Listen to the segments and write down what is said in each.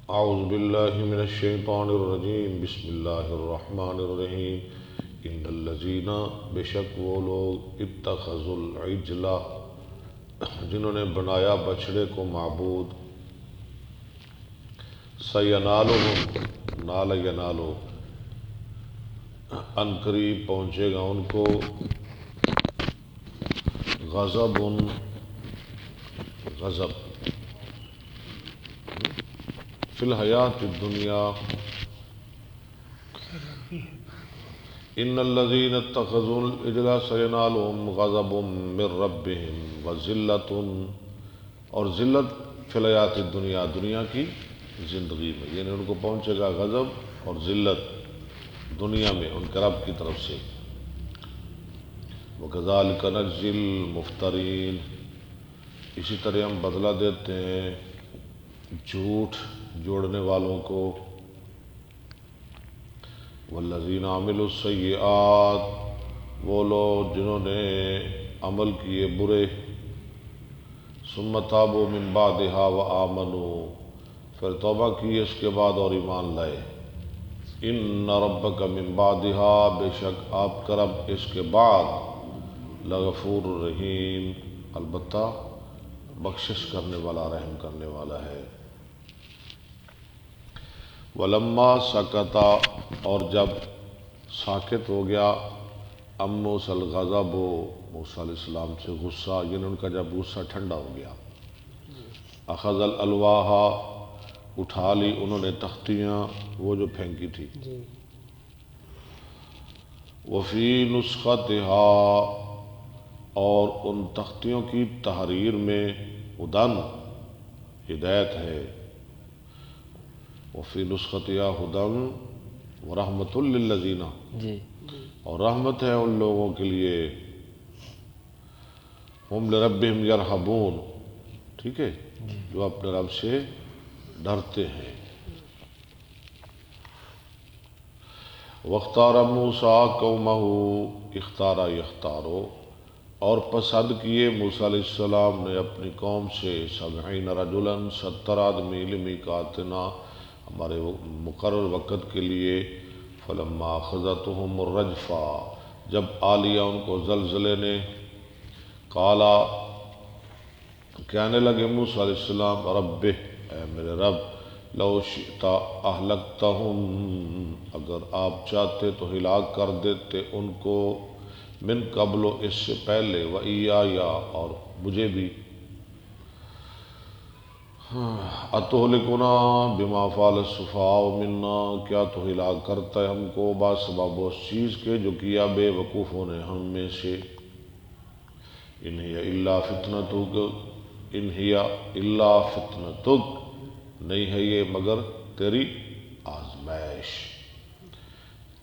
اعوذ باللہ من الشیطان الرجیم بسم اللہ الرحمن الرحیم ان الذین بے شک وہ لوگ اتخذوا العجل جنہوں نے بنایا بچھڑے کو معبود سینالہم نال ینالو ان قریب پہنچے گا ان کو غضب غضب فی الحیات الدنیا ان الذین اتخذوا العجل سینالہم غضب من ربہم وذلۃ اور ذلت فی الحیات الدنیا دنیا کی زندگی میں، یعنی ان کو پہنچے گا غضب اور ذلت دنیا میں ان کے رب کی طرف سے۔ وَكَذَلِكَ نَجْزِي الْمُفْتَرِينَ اسی طرح ہم بدلہ دیتے ہیں جھوٹ جوڑنے والوں کو۔ والذین عملوا السیئات وہ لوگ جنہوں نے عمل کیے برے، ثم تابوا من بعدها وآمنوا پھر توبہ کی اس کے بعد اور ایمان لائے۔ ان ربک من بعدها بے شک آپ کا رب اس کے بعد لغفور رحیم البتہ بخشش کرنے والا رحم کرنے والا ہے۔ ولما سکتا اور جب ساکت ہو گیا ام موسیٰ الغضب موسیٰ علیہ السلام سے غصہ، یعنی ان کا جب غصہ ٹھنڈا ہو گیا، اخذ الالواح اٹھا لی انہوں نے تختیاں وہ جو پھینکی تھی، وفی نسختها اور ان تختیوں کی تحریر میں ہدن ہدایت ہے، وفی نسختها ہدن ورحمۃ للذین اور رحمت ہے ان لوگوں کے لیے ہم لربہم یرہبون ٹھیک ہے جو اپنے رب سے ڈرتے ہیں۔ واختار موسیٰ قومہ اختارا یختارو اور پسند کیے موسیٰ علیہ السلام نے اپنی قوم سے 70 رجلا 70 آدمی لمیقاتنا ہمارے مقرر وقت کے لیے، فلما اخذتهم الرجفہ جب آ لیا ان کو زلزلے نے، قالا کہنے لگے موسیٰ علیہ السلام رب اے میرے رب لو شئت اہلکتہم اگر آپ چاہتے تو ہلاک کر دیتے ان کو، من قبل اس سے پہلے وإیایا اور مجھے بھی، اتہلکنا بما فعل السفہاء منا کیا تو ہلاک کرتا ہے ہم کو بسبب اس چیز کے جو کیا بے وقوفوں نے ہم میں سے، ان ہی الا فتنتک ان ہی الا فتنتک نہیں ہے یہ مگر تیری آزمائش،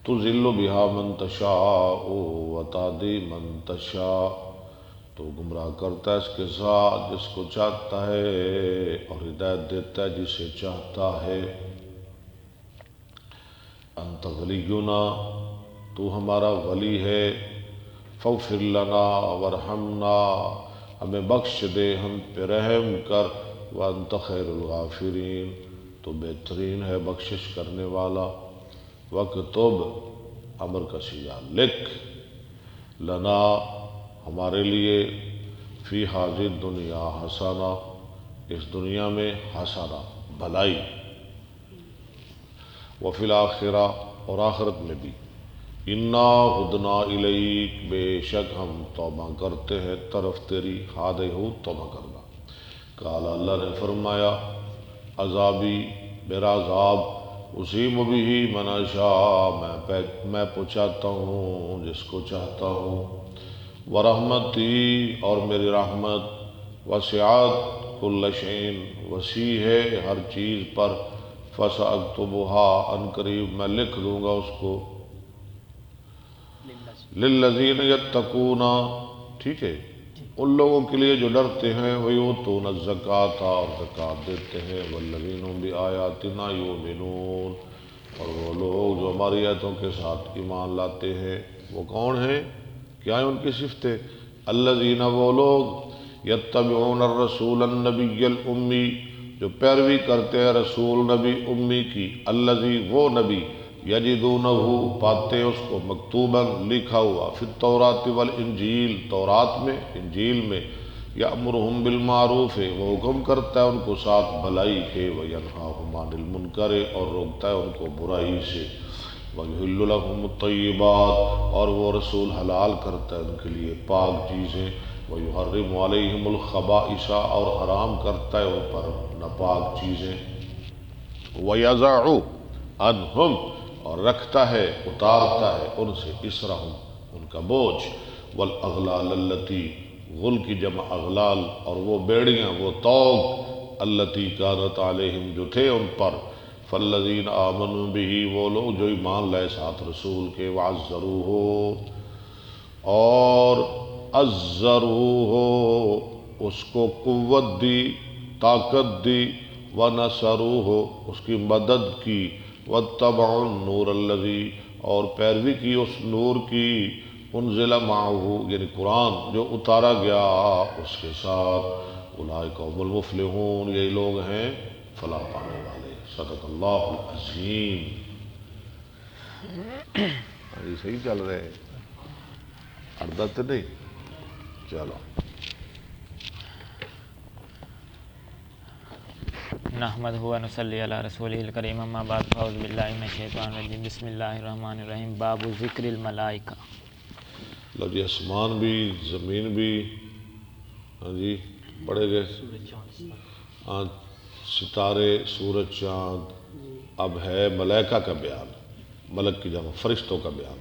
تضل بہا من تشاء وتہدی من تشاء تو گمراہ کرتا ہے اس کے ساتھ جس کو چاہتا ہے اور ہدایت دیتا ہے جسے چاہتا ہے۔ انت ولینا تو ہمارا ولی ہے، فاغفر لنا ورحمنا ہمیں بخش دے ہم پہ رحم کر، وانت خیر الغافرین تو بہترین ہے بخشش کرنے والا۔ وَاكْتُبْ امر کا صیغہ لکھ، لنا ہمارے لیے، فی ہذہ الدنیا حسنہ اس دنیا میں حسنہ بھلائی، وفی الآخرہ اور آخرت میں بھی، انا ہدنا الیک بے شک ہم توبہ کرتے ہیں طرف تیری، ہادہ ہو توبہ کرنا۔ قال اللہ نے فرمایا عذابی میرا عذاب اصیب بہ من اشاء میں پہنچاتا ہوں جس کو چاہتا ہوں، ورحمتی اور میری رحمت وسعت کل شیء وسیع ہے ہر چیز پر، فسأکتبھا ان قریب میں لکھ دوں گا اس کو، للذین یتقون ٹھیک ہے ان لوگوں کے لیے جو ڈرتے ہیں، ویؤتون الزکاۃ اور زکوٰۃ دیتے ہیں، والذین هم بآیاتنا یؤمنون اور وہ لوگ جو ہماری آیتوں کے ساتھ ایمان لاتے ہیں۔ وہ کون ہیں؟ کیا ہیں ان کی صفتیں؟ الذین وہ لوگ یتبعون الرسول النبی الامی جو پیروی کرتے ہیں رسول نبی امی کی، الذی وہ نبی یجدونہ پاتے اس کو مکتوباً لکھا ہوا فی التوراۃ والانجیل تورات میں انجیل میں، یأمرہم بالمعروف وہ حکم کرتا ہے ان کو ساتھ بھلائی کے، وینہاہم عن المنکر اور روکتا ہے ان کو برائی سے، ویحل لہم الطیبات اور وہ رسول حلال کرتا ہے ان کے لیے پاک چیزیں، ویحرم علیہم الخبائث اور حرام کرتا ہے ان پر ناپاک چیزیں، ویضع عنہم اور رکھتا ہے اتارتا ہے ان سے اسرہم ان کا بوجھ، والاغلال التی غل کی جمع اغلال اور وہ بیڑیاں وہ طوق التی کانت علیہم جو تھے ان پر، فالذین آمنوا بہ وہ لوگ جو ایمان لائے ساتھ رسول کے، وعزروہ اور عزروہ اس کو قوت دی طاقت دی، ونصروہ اس کی مدد کی، واتبعوا النور الذی اور پیروی کی اس نور کی، انزل معہ یعنی قرآن جو اتارا گیا اس کے ساتھ، اولئک هم المفلحون یہی لوگ ہیں فلاح پانے والے۔ صدق اللہ العظیم۔ یہ صحیح چل رہے ہیں اردت نہیں چلو۔ نحمدہ و نصلی علی رسولہ الکریم، اما بعد فاعوذ باللہ من الشیطان الرجیم، بسم اللہ الرحمن الرحیم۔ باب ذکر الملائکہ۔ لو جی آسمان بھی زمین بھی ہاں جی پڑھے گئے، ستارے سورج چاند، اب ہے ملائکہ کا بیان، ملک کی جمع فرشتوں کا بیان۔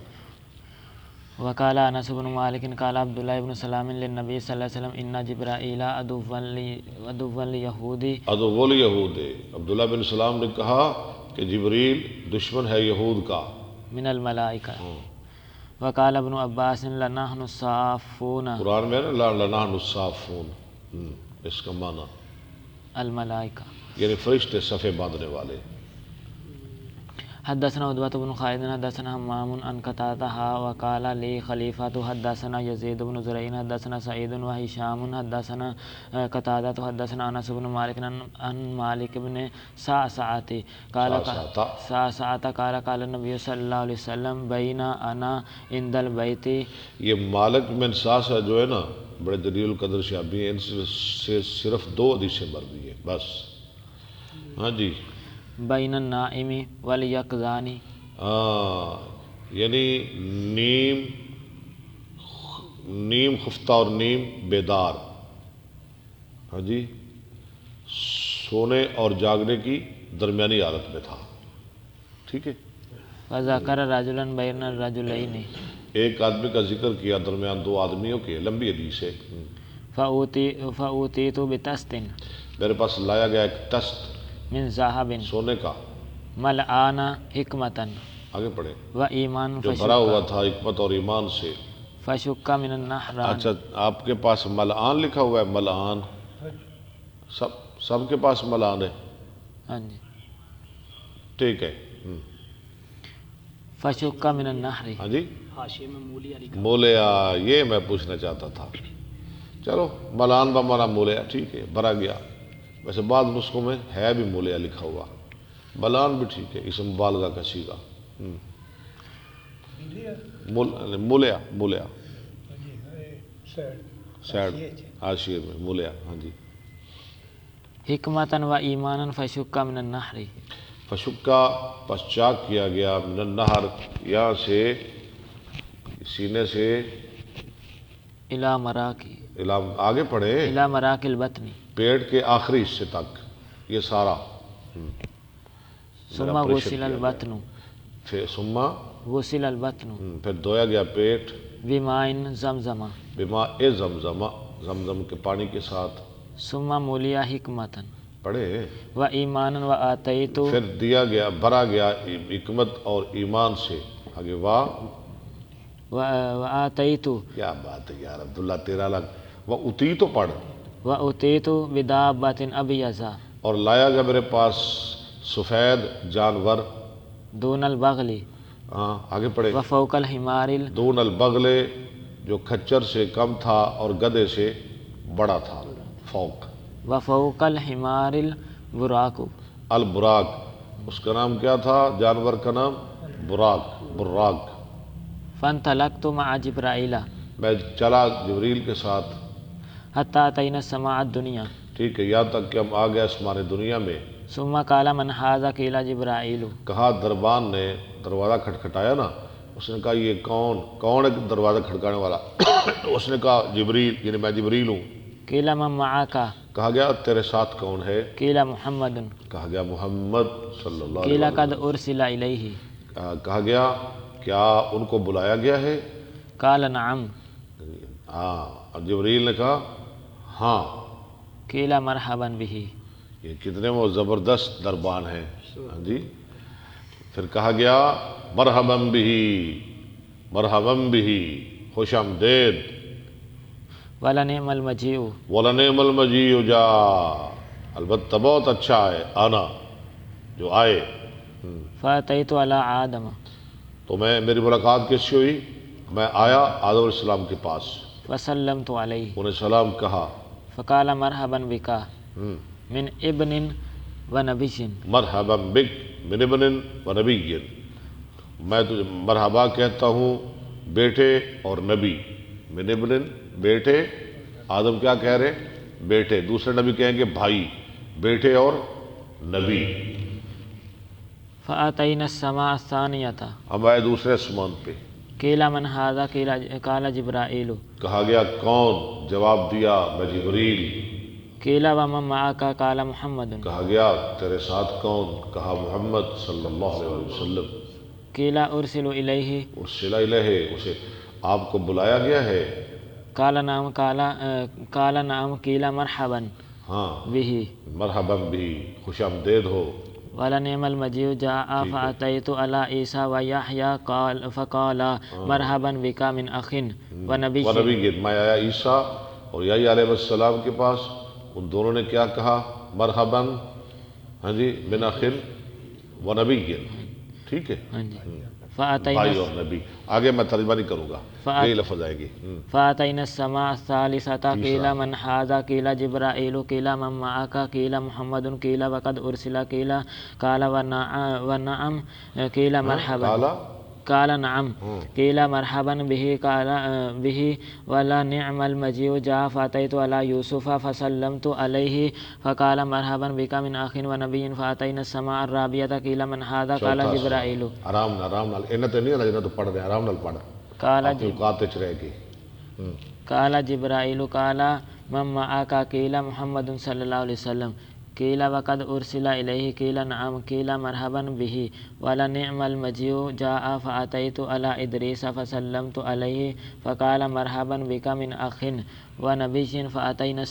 وقال انس بن مالک قال عبداللہ بن سلام للنبی صلی اللہ علیہ وسلم ان جبرائیل عدو لیہودی عدو الیہود، عبداللہ بن سلام نے کہا کہ جبریل دشمن ہے یہود کا۔ من الملائکہ۔ وقال ابن عباس لنحن الصافون، قرآن میں نا لنحن الصافون، اس کا معنی الملائکہ یعنی فرشتے صفے باندھنے والے۔ حدثنا عتبہ بن خالد حدثنا حمام عن قتادہ وقال لی خلیفہ حدثنا یزید بن زرعین حدثنا سعید وہشام حدثنا قتادہ حدثنا انس بن مالک عن مالک بن صعصعۃ قال قال النبی صلی اللہ علیہ وسلم بین انا عند البیت۔ یہ مالک بن صعصعہ جو ہے نا بڑے جلیل القدر صحابی ہیں، ان سے صرف 2 حدیثیں مروی ہیں بس۔ ہاں جی بین النائم والیقظان، یعنی نیم خفتہ اور نیم بیدار، ہاں جی سونے اور جاگنے کی درمیانی حالت میں تھا، ٹھیک ہے۔ فذکر رجلا بین الرجلین، ایک آدمی کا ذکر کیا درمیان 2 آدمیوں کے، لمبی حدیث ہے۔ فأوتیت بتست، میرے پاس لایا گیا ایک تست من ذہب سونے کا، ملعان حکمتا آگے پڑھیں، و ایمان جو بھرا ہوا تھا حکمت اور ایمان سے۔ فشک من النحران۔ اچھا آپ کے پاس ملعان لکھا ہوا ہے؟ ملعان سب کے پاس ملعان ہے، ہاں جی۔ ٹھیک ہے۔ فشک من النحر، ہاں جی مولیا، یہ میں پوچھنا چاہتا تھا۔ چلو ملعان بمانا مولیا، ٹھیک ہے بھرا گیا، ویسے بعض نسخوں میں ہے بھی مولیا لکھا ہوا، ملعان بھی ٹھیک ہے، اسم مبالغہ کا صیغہ۔ مولیا مولیا سیڈ حاشیے میں مولیا، ہاں جی۔ حکمتا و ایمانا فشک من النحر، فشکا پس چاک کیا گیا، من النہر یہاں سے سینے سے الی مراکی، آگے پڑھے الی مراک البطن، پیٹ کے آخری حصے تک، یہ سارا۔ ثم غسل البطن، پھر ثم غسل البطن پھر دھویا گیا پیٹ، بماء زمزم، بماء زمزم، زمزم کے پانی کے ساتھ، ثم مولیا حکمتا پڑھے، و ایمانا و آتیت، پھر دیا گیا بھرا گیا حکمت اور ایمان سے، آگے واہ و آتیت، کیا بات ہے یار عبداللہ تیرا لگ، وہ اتی تو پڑھ، و اتیت بدابۃ ابیض، اور لایا گیا میرے پاس سفید جانور، دون البغل، ہاں آگے پڑھے، و فوق الحمار، دون البغل جو کھچر سے کم تھا اور گدھے سے بڑا تھا، فوق، و فوق الحمار براق البراق، اس کا نام کیا تھا جانور کا نام؟ براق، براق۔ فانطلقت مع جبرائیل میں چلا جبریل کے ساتھ، حتی اتینا السماء الدنیا، ٹھیک ہے، یہاں تک کہ ہم آ گئے آسمان دنیا میں۔ ثم قال من ھذا قیل جبرائیل، کہا دربان نے، دروازہ کھٹکھٹایا نا، اس نے کہا یہ کون ہے دروازہ کھٹکانے والا؟ اس نے کہا جبریل، یعنی میں جبریل ہوں۔ قیل من معک، کہا گیا تیرے ساتھ کون ہے؟ قیل محمد، کہا گیا محمد صلی اللہ علیہ قیل وسلم۔ قد ارسل الیہ، کہا گیا کیا ان کو بلایا گیا ہے؟ قال نعم، ہاں، جبریل نے کہا ہاں۔ قیل مرحبا بہ، یہ کتنے وہ زبردست دربان ہیں، ہاں جی۔ پھر کہا گیا مرحبا بہ، مرحبا بہ، خوش آمدید، ولنعم المجیء، وَلَنِعْمَ الْمَجِيءُ جا، البتہ بہت اچھا ہے آنا جو آئے۔ فاتیت علی آدم، تو میری ملاقات کس سے ہوئی؟ میں آیا آدم علیہ السلام کے پاس، فسلمت علیہ، انہیں سلام کہا۔ فقال مرحبا بک من ابن و نبی، مرحبا بک من ابن و نبی، میں تجھے مرحبا کہتا ہوں بیٹے اور نبی۔ من ابن بیٹے، آدم کیا کہہ رہے؟ بیٹے، دوسرے نبی کہیں گے بھائی، بیٹے اور نبی۔ فاتینا السماء الثانیہ، ہم آئے دوسرے آسمان پہ۔ قیل من ھذا قال جبرائیل، کہا گیا کون؟ جواب دیا میں جبریل۔ قیل ومن معک قال محمد، کہا گیا تیرے ساتھ کون؟ کہا محمد صلی اللہ علیہ وسلم۔ قیل ارسل الیہ، ارسل الیہ، اسے آپ کو بلایا گیا ہے؟ قال نعم، قال نعم، قیل مرحبا ہاں، بہ، مرحبا بھی، خوش آمدید ہو۔ ولنعم المجيء جاء فأتيت على عيسى ويحيى فقال مرحبا بك من أخ ونبي، ونبی، میں آیا عیسیٰ اور یحییٰ علیہ السلام کے پاس، ان دونوں نے کیا کہا؟ مرحبا، ہاں جی، من اخ ونبی، ٹھیک ہے، ہاں جی۔ بھائی اور نبی۔ آگے میں ترجمہ نہیں کروں گا، یہی لفظ آئے گی۔ فأتينا السماء الثالثة قيل من هذا قيل جبرائيل قيل من معك قيل محمد قيل وقد أرسل قال ونعم قيل مرحبا، قال نعم، قيل مرحبا به، قال به ولا نعم المجيء جاء فأتيت على يوسف فسلمت عليه فقال مرحبا بك من أخ ونبي، فأتينا السماء الرابعة قيل من هذا قال جبرائيل، آرام نال انہیں تو نہیں رہنا، تو پڑھ دیں، آرام نال پڑھ، قال اپنی اوقات وچ رہ کے۔ قال جبرائيل قال من معك قيل محمد صلى الله عليه وسلم، قيل وقد أرسل إليه قيل نعم، قيل مرحبا به ولنعم المجيء جاء فأتيت على إدريس فسلمت عليه فقال مرحبا بك من أخ ونبي، فأتينا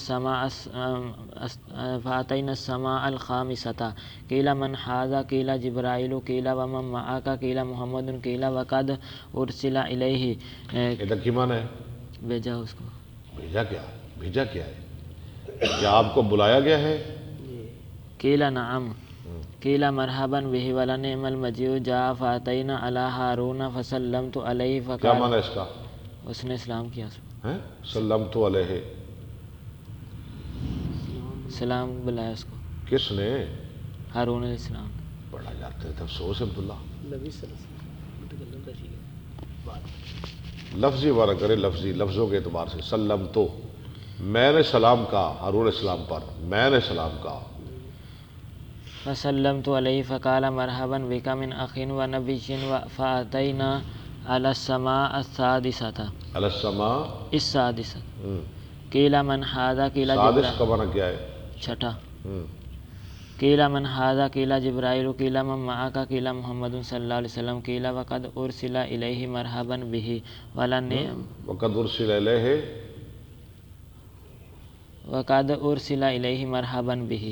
السماء الخامسة قيل من هذا قيل جبرائيل قيل ومن معك قيل محمد قيل وقد أرسل إليه، ادھر کی معنی ہے؟ بھیجا اس کو، بھیجا کیا؟ بھیجا کیا ہے؟ کیا آپ کو بلایا گیا ہے؟ قیل نعم، قیل مرحبا به ولنعم المجيء جاء فأتينا على هارون فسلمت عليه کیا فقال، معنی ہے اس کا؟ اس نے اسلام کیا، سلمت علیہ، سلام بلایا اس کو، کس نے؟ ہارون علیہ السلام۔ بڑا جاتے تھے، افسوس عبداللہ، لفظی عبارہ کرے، لفظی، لفظوں کے اعتبار سے۔ سلم تو، میں نے سلام کہا ہارون علیہ السلام پر، میں نے سلام کہا۔ فسلمت علیہ فقال مرحبا بک من اخ ونبی، فأتینا علی السماء السادسة، علی السماء السادسة قیل من ھذا قیل سادس کا معنی کیا ہے؟ چھٹا، قیل من ھذا قیل جبرائیل قیل من معک قیل محمد صلی اللہ علیہ وسلم قیل وقد ارسل الیہ مرحبا به ولنعم، وقد ارسل الیہ، وقد ارسل الیہ مرحبا به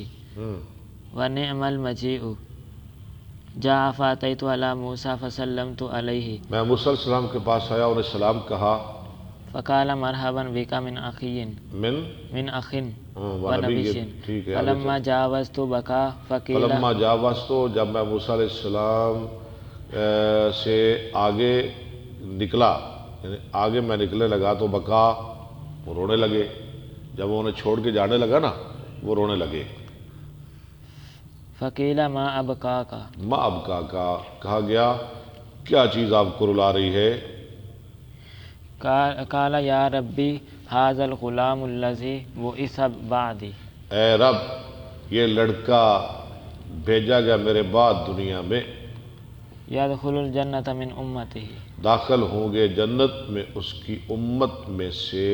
ونعم المجيء جاء فأتيت على موسى فسلمت عليه، میں موسیٰ علیہ السلام کے پاس آیا، انہیں سلام کہا، فقال مرحبا بك من أخي من أخ ونبي، ٹھیک ہے۔ فلما جاوزت بكى فقيل، فلما جاوزت، جب میں موسیٰ علیہ السلام سے آگے نکلا، یعنی آگے میں نکلنے لگا تو بکا، وہ رونے لگے، جب وہ انہیں چھوڑ کے جانے لگا نا، وہ رونے لگے۔ فقیل ما ابقاک، ما ابکا کا کہا گیا کیا چیز آپ کو رلا رہی ہے؟ قال یا ربی ھذا الغلام الذی بعث بعدی، اے رب یہ لڑکا بھیجا گیا میرے بعد دنیا میں، یدخل الجنۃ من امتہ، داخل ہوں گے جنت میں اس کی امت میں سے،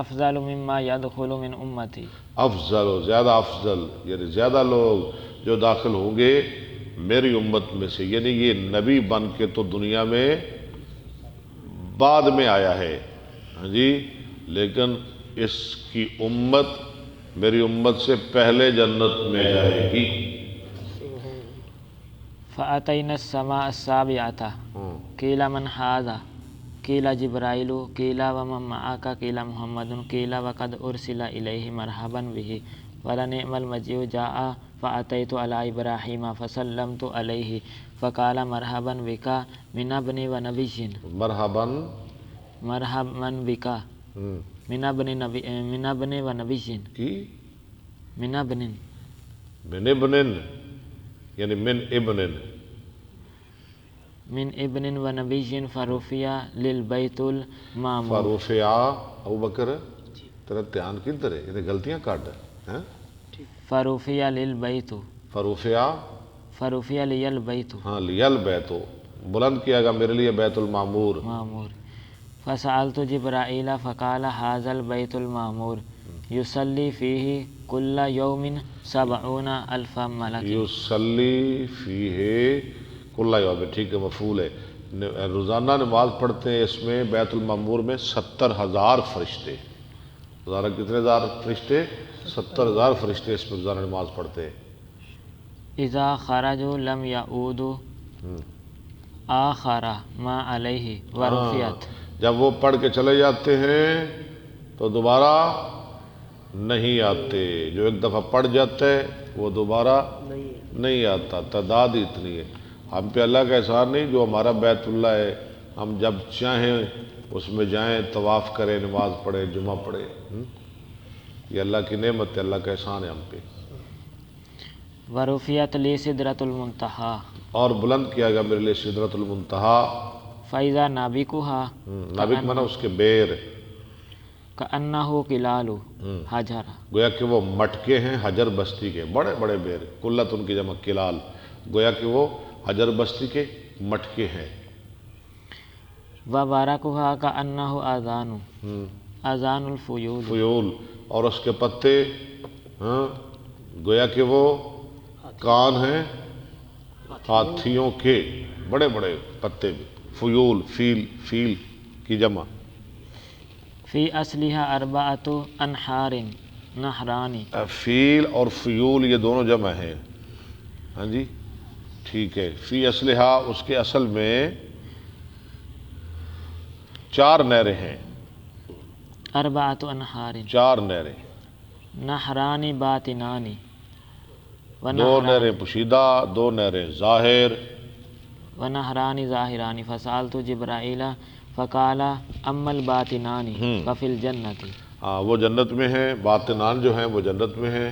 افضل مما یدخل من امتی، افضل و زیادہ افضل، یعنی زیادہ لوگ جو داخل ہوں گے میری امت میں سے، یعنی یہ نبی بن کے تو دنیا میں بعد میں آیا ہے، ہاں جی، لیکن اس کی امت میری امت سے پہلے جنت میں جائے گی۔ فأتینا السماء السابعۃ، قیل من ھذا، قیل جبرائیل، قیل ومن معک، قیل محمد، قیل وقد ارسل الیہ مرحبا بہ ولنعم المجیء جاء فأتیت علی ابراہیم فسلمت علیہ فقال مرحبا بک من ابن ونبی، مرحباً مرحبا بک من ابن ونبی، کی من ابن، من ابن، یعنی من ابن، من ابن ونبی فرفع للبیت المعمور، فرفع، ابو بکر تیرا دھیان کدھر ہے؟ یہ غلطیاں کاٹ ہیں، فرفع للبیت، فرفع، فرفع للبیت ہاں لیل بیتو، بلند کیا گیا میرے لیے بیت المعمور، معمور، فسألت جبرائیل فقال ھذا البیت المعمور یصلی فیہ کل یوم 70,000 ملک، یصلی فیہ کل یوم، ٹھیک ہے، مفعول ہے، روزانہ نماز پڑھتے ہیں اس میں بیت المعمور میں 70,000 فرشتے، روزانہ کتنے ہزار فرشتے؟ 70,000 فرشتے اس میں روزانہ نماز پڑھتے ہیں۔ اذا خرجوا لم یعودوا آخر ما علیہ ورفعت، جب وہ پڑھ کے چلے جاتے ہیں تو دوبارہ نہیں آتے، جو ایک دفعہ پڑھ جاتا ہے وہ دوبارہ نہیں آتا، تعداد ہی اتنی ہے۔ ہم پہ اللہ کا احسان نہیں، جو ہمارا بیت اللہ ہے ہم جب چاہیں اس میں جائیں، طواف کریں، نماز پڑھیں، جمعہ پڑھیں، یہ اللہ کی نعمت ہے، اللہ کا احسان ہے ہم پہ۔ ورفعت لی سدرۃ المنتہی، اور بلند کیا گیا میرے لیے سدرۃ المنتہا، فإذا نابکھا نابک مانا اس کے بیر، کأنہ قلال حجر، گویا کہ وہ مٹکے ہیں حجر بستی کے، بڑے بڑے بیر، کلت ان کی جمع کلال، گویا کہ وہ حجر بستی کے مٹکے ہیں۔ وبارکھا کأنہ آذان، آذان الفیول، فیول، اور اس کے پتے ہاں گویا کہ وہ کان ہیں ہاتھیوں کے، بڑے بڑے پتے بھی، فیول، فیل کی جمع، فی اصلها 4 انہار نہرانی، فیل اور فیول یہ دونوں جمع ہیں، ہاں جی ٹھیک ہے۔ فی اصلہا اس کے اصل میں 4 نہریں ہیں، 4 انہار، 4 نہریں، نہرانی باطنانی، 2 نہریں پوشیدہ، 2 نہریں ظاہر، ونہرانی ظاہرانی، فسألت جبرائیل فقال اما الباطنان ففی الجنۃ، ہاں وہ جنت میں ہیں، باطنان جو ہیں وہ جنت میں ہیں،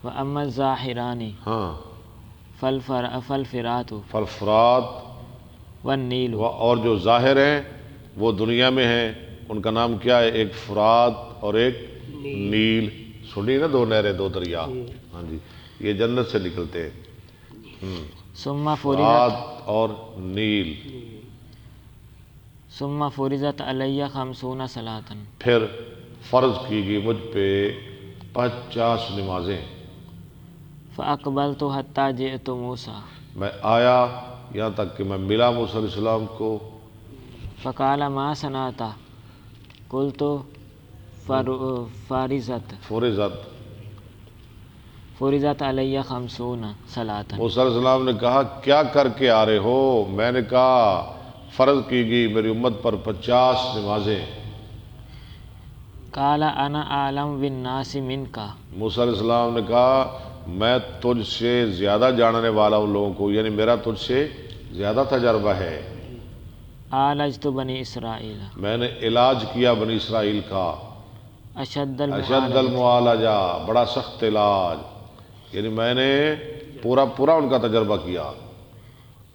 واما الظاہران ہاں فالفرات فالفرات، والنیل، اور جو ظاہر ہیں وہ دنیا میں ہیں، ان کا نام کیا ہے؟ ایک فرات اور ایک نیل، سنی نا 2 نہریں 2 دریا، ہاں جی یہ جنت سے نکلتے ہیں، ثم فرات فرضت، اور نیل۔ ثم فرضت علی 50 صلاۃ، پھر فرض کی گئی مجھ پہ 50 نمازیں، فاقبلت حتی جئت موسیٰ، میں آیا یہاں تک کہ میں ملا موسیٰ علیہ السلام کو، فقال ما صنعت، قلت فرضت علی 50 صلاۃ، موسیٰ علیہ السلام نے کہا کیا کر کے آ رہے ہو؟ میں نے کہا فرض کی گئی میری امت پر 50 نمازیں۔ قال انا اعلم بالناس منک، موسیٰ علیہ السلام نے کہا میں تجھ سے زیادہ جاننے والا ہوں لوگوں کو، یعنی میرا تجھ سے زیادہ تجربہ ہے، عالجت بنی اسرائیل، میں نے علاج کیا بنی اسرائیل کا، اشد اشد المعالجہ، بڑا سخت علاج، یعنی میں نے پورا ان کا تجربہ کیا.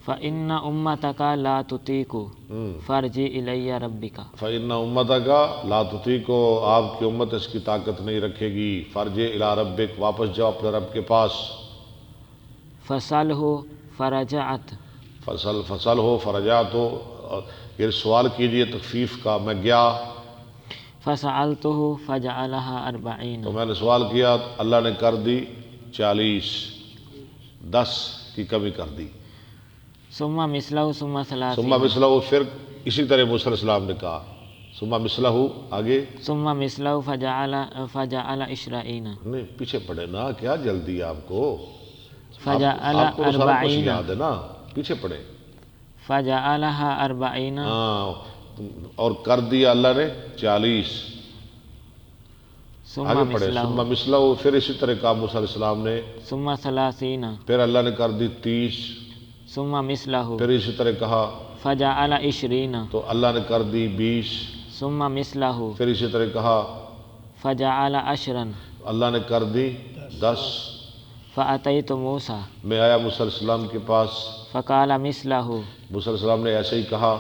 فإن أمتك لا تطيق فارجع إلي ربك. فإن أمتك لا تطيق، آپ کی امت اس کی طاقت نہیں رکھے گی. فرجع إلى ربك، واپس جاؤ اپنے رب کے پاس. فسأله فرجعت. فصل ہو فرجعت ہو، یہ سوال کیجئے تخفیف کا. میں گیا فسألته فجعلها 40. تو میں نے سوال کیا، اللہ نے کر دی 40، 10 کی کمی کر دی. ثم مثله ثم 30. ثم مثلہ، پھر اسی طرح موسیٰ علیہ السلام نے کہا ثم مثلہ، آگے ثم مثله فجعل 20. نہیں پیچھے پڑے نا، کیا جلدی آپ کو؟ فجعل آپ کو تو سارا کچھ 40. یاد ہے نا، پیچھے پڑے. فجعلها 40. ہاں، اور کر دیا اللہ نے 40. ثم آگے پڑھے مثله ثم مثلہ، پھر اسی طرح کہا موسیٰ علیہ السلام نے. ثم 30. پھر اللہ نے کر دی 30. ثم مثله پھر اسی طرح کہا فجعل 20. تو اللہ نے کر دی 20. ثم مثله پھر اسی طرح کہا فجعل 10. اللہ نے کر دی 10. فأتيت موسى میں آیا موسیٰ علیہ السلام کے پاس. فقال مثله موسیٰ علیہ السلام نے ایسے ہی کہا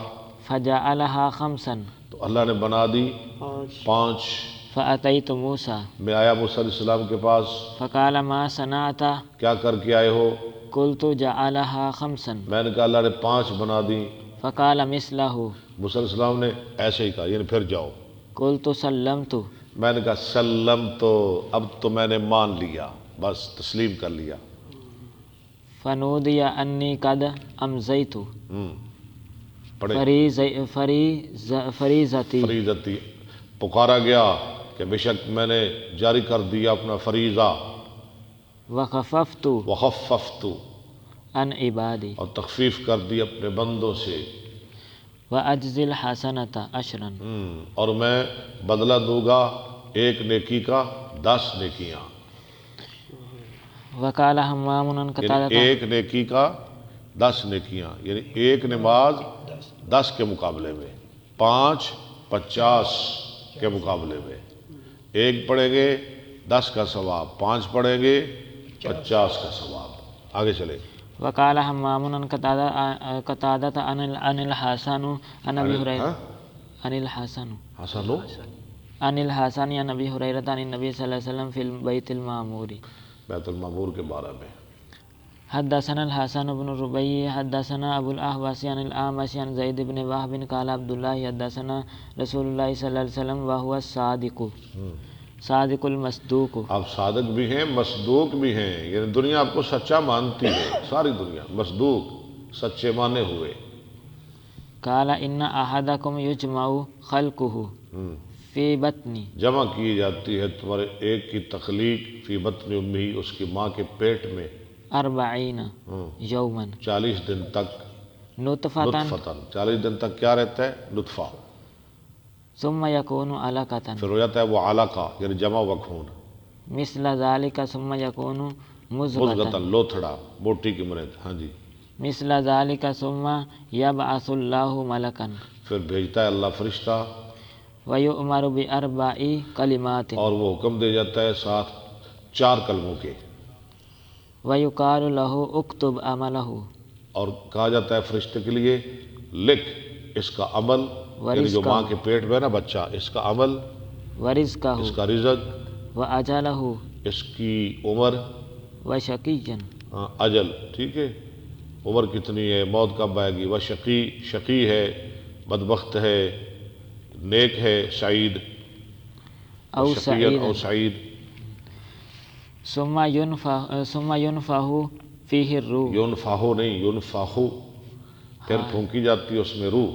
فجعلها 5. تو اللہ نے بنا دی 5. فأتيت موسى میں آیا موسیٰ علیہ السلام کے پاس. فقال ما صنعت؟ کیا کر کے آئے ہو؟ قلت جعلها 5. میں نے کہا اللہ نے 5 بنا دی. فقال مثله. موسیٰ علیہ السلام نے ایسے ہی کہا، یعنی پھر جاؤ. قلت سلمت. میں نے کہا سلم، تو اب تو میں نے مان لیا، بس تسلیم کر لیا. فنودي أني قد أمضيت پڑھے فریضتی. فریضتی، پکارا گیا کہ بے شک میں نے جاری کر دیا اپنا فریضہ. وخففت وخففت، عن عبادی. اور تخفیف کر دی اپنے بندوں سے. وأجزي الحسنة 10. اور میں بدلہ دوں گا 1 نیکی کا 10 نیکیاں. وقال حمام عن یعنی قتادة 1 نیکی کا 10 نیکیاں، یعنی 1 نماز 10 کے مقابلے میں، 5 50 کے مقابلے میں. 1 پڑھیں گے 10 کا ثواب، 5 پڑھیں گے 50 کا ثواب. آگے چلے. وقال حمام عن قتادة عن الحسن عن أبي هريرة عن الحسن حسنو عن الحسن عن أبي هريرة عن النبي صلى الله عليه وسلم في البيت المعمور. بیت المعمور کے بارے میں. حدثنا الحسن بن الربيع حدثنا أبو الأحوص عن الأعمش عن زيد بن وهب قال عبد الله حدثنا رسول الله صلى الله عليه وسلم وهو الصادق صادق المصدوق. آپ صادق بھی ہیں، مصدوق بھی ہیں، یعنی دنیا آپ کو سچا مانتی ہے، ساری دنیا مصدوق، سچے مانے ہوئے. قال إن أحدكم يجمع خلقه في بطن. جمع کی جاتی ہے تمہارے ایک کی تخلیق فی بطن امی، اس کی ماں کے پیٹ میں 40 يوما 40 دن تک. نطفة نطفتن، 40 دن تک کیا رہتا ہے؟ نطفہ. ثم يكون علقة پھر ہو جاتا ہے وہ علقہ، یعنی جمع و خون. مثل ذلك ثم يكون مضغة مضغۃ، لوتھڑا، موٹی کی مرد. ہاں جی. مثل ذلك ثم يبعث الله ملكا پھر بھیجتا ہے اللہ فرشتہ، ويؤمر بأربع كلمات اور وہ حکم دے جاتا ہے 4 کلموں کے. ويقال له اكتب عمله. اور کہا جاتا ہے فرشتے کے لیے لکھ اس کا عمل، یعنی جو ماں کے پیٹ میں ہے نا بچہ، اس کا عمل، ورزقه اس کا رزق، وأجله اس کی عمر، وشقيا. اجل، ٹھیک ہے، عمر کتنی ہے، موت کب آئے گی. وہ شقی ہے، بدبخت ہے، نیک ہے، سعید، أو شقیًا او سعيدا. سعید. ثم ينفخ فيه الروح. ينفخ نہیں، ينفخ، پھر پھونکی جاتی ہے اس میں روح.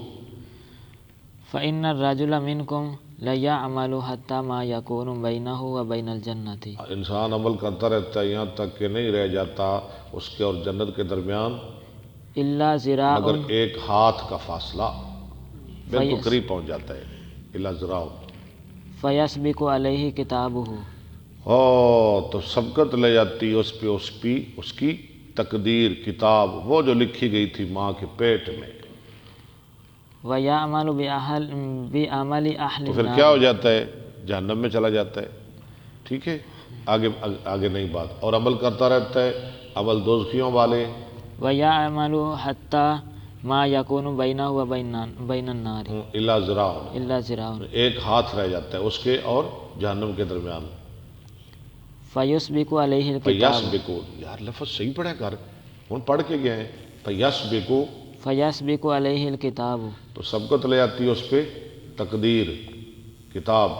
فإن الرجل منكم ليعمل حتى ما يكون بينه وبين الجنة. انسان عمل کرتا رہتا ہے یہاں تک کہ نہیں رہ جاتا اس کے اور جنت کے درمیان إلا ذراع مگر 1 ہاتھ کا فاصلہ، بالکل قریب پہنچ جاتا ہے. الا ذراع. فيسبق عليه كتابه. تو سبقت لے جاتی اس پہ اس کی تقدیر، کتاب، وہ جو لکھی گئی تھی ماں کے پیٹ میں. ويعمل بعمل أهل تو پھر کیا ہو جاتا ہے؟ جہنم میں چلا جاتا ہے. ٹھیک ہے. آگے نہیں بات، اور عمل کرتا رہتا ہے عمل دوزخیوں والے. وَيَعْمَلُ حَتَّى مَا يَكُونُ بَيْنَهُ وَبَيْنَ النَّارِ الا ذراع، إِلَّا ذِرَاعٌ ایک ہاتھ رہ جاتا ہے اس کے اور جہنم کے درمیان. فَيُسْبِقُ عَلَيْهِ پیس الْكِتَابُ. بکو، یار لفظ صحیح پڑھا کر، ہم پڑھ کے گئے ہیں. پیس بکو فَيَسْبِقُ عَلَيْهِ الْكِتَابُ. تو سبقت لے آتی ہے اس پہ تقدیر کتاب.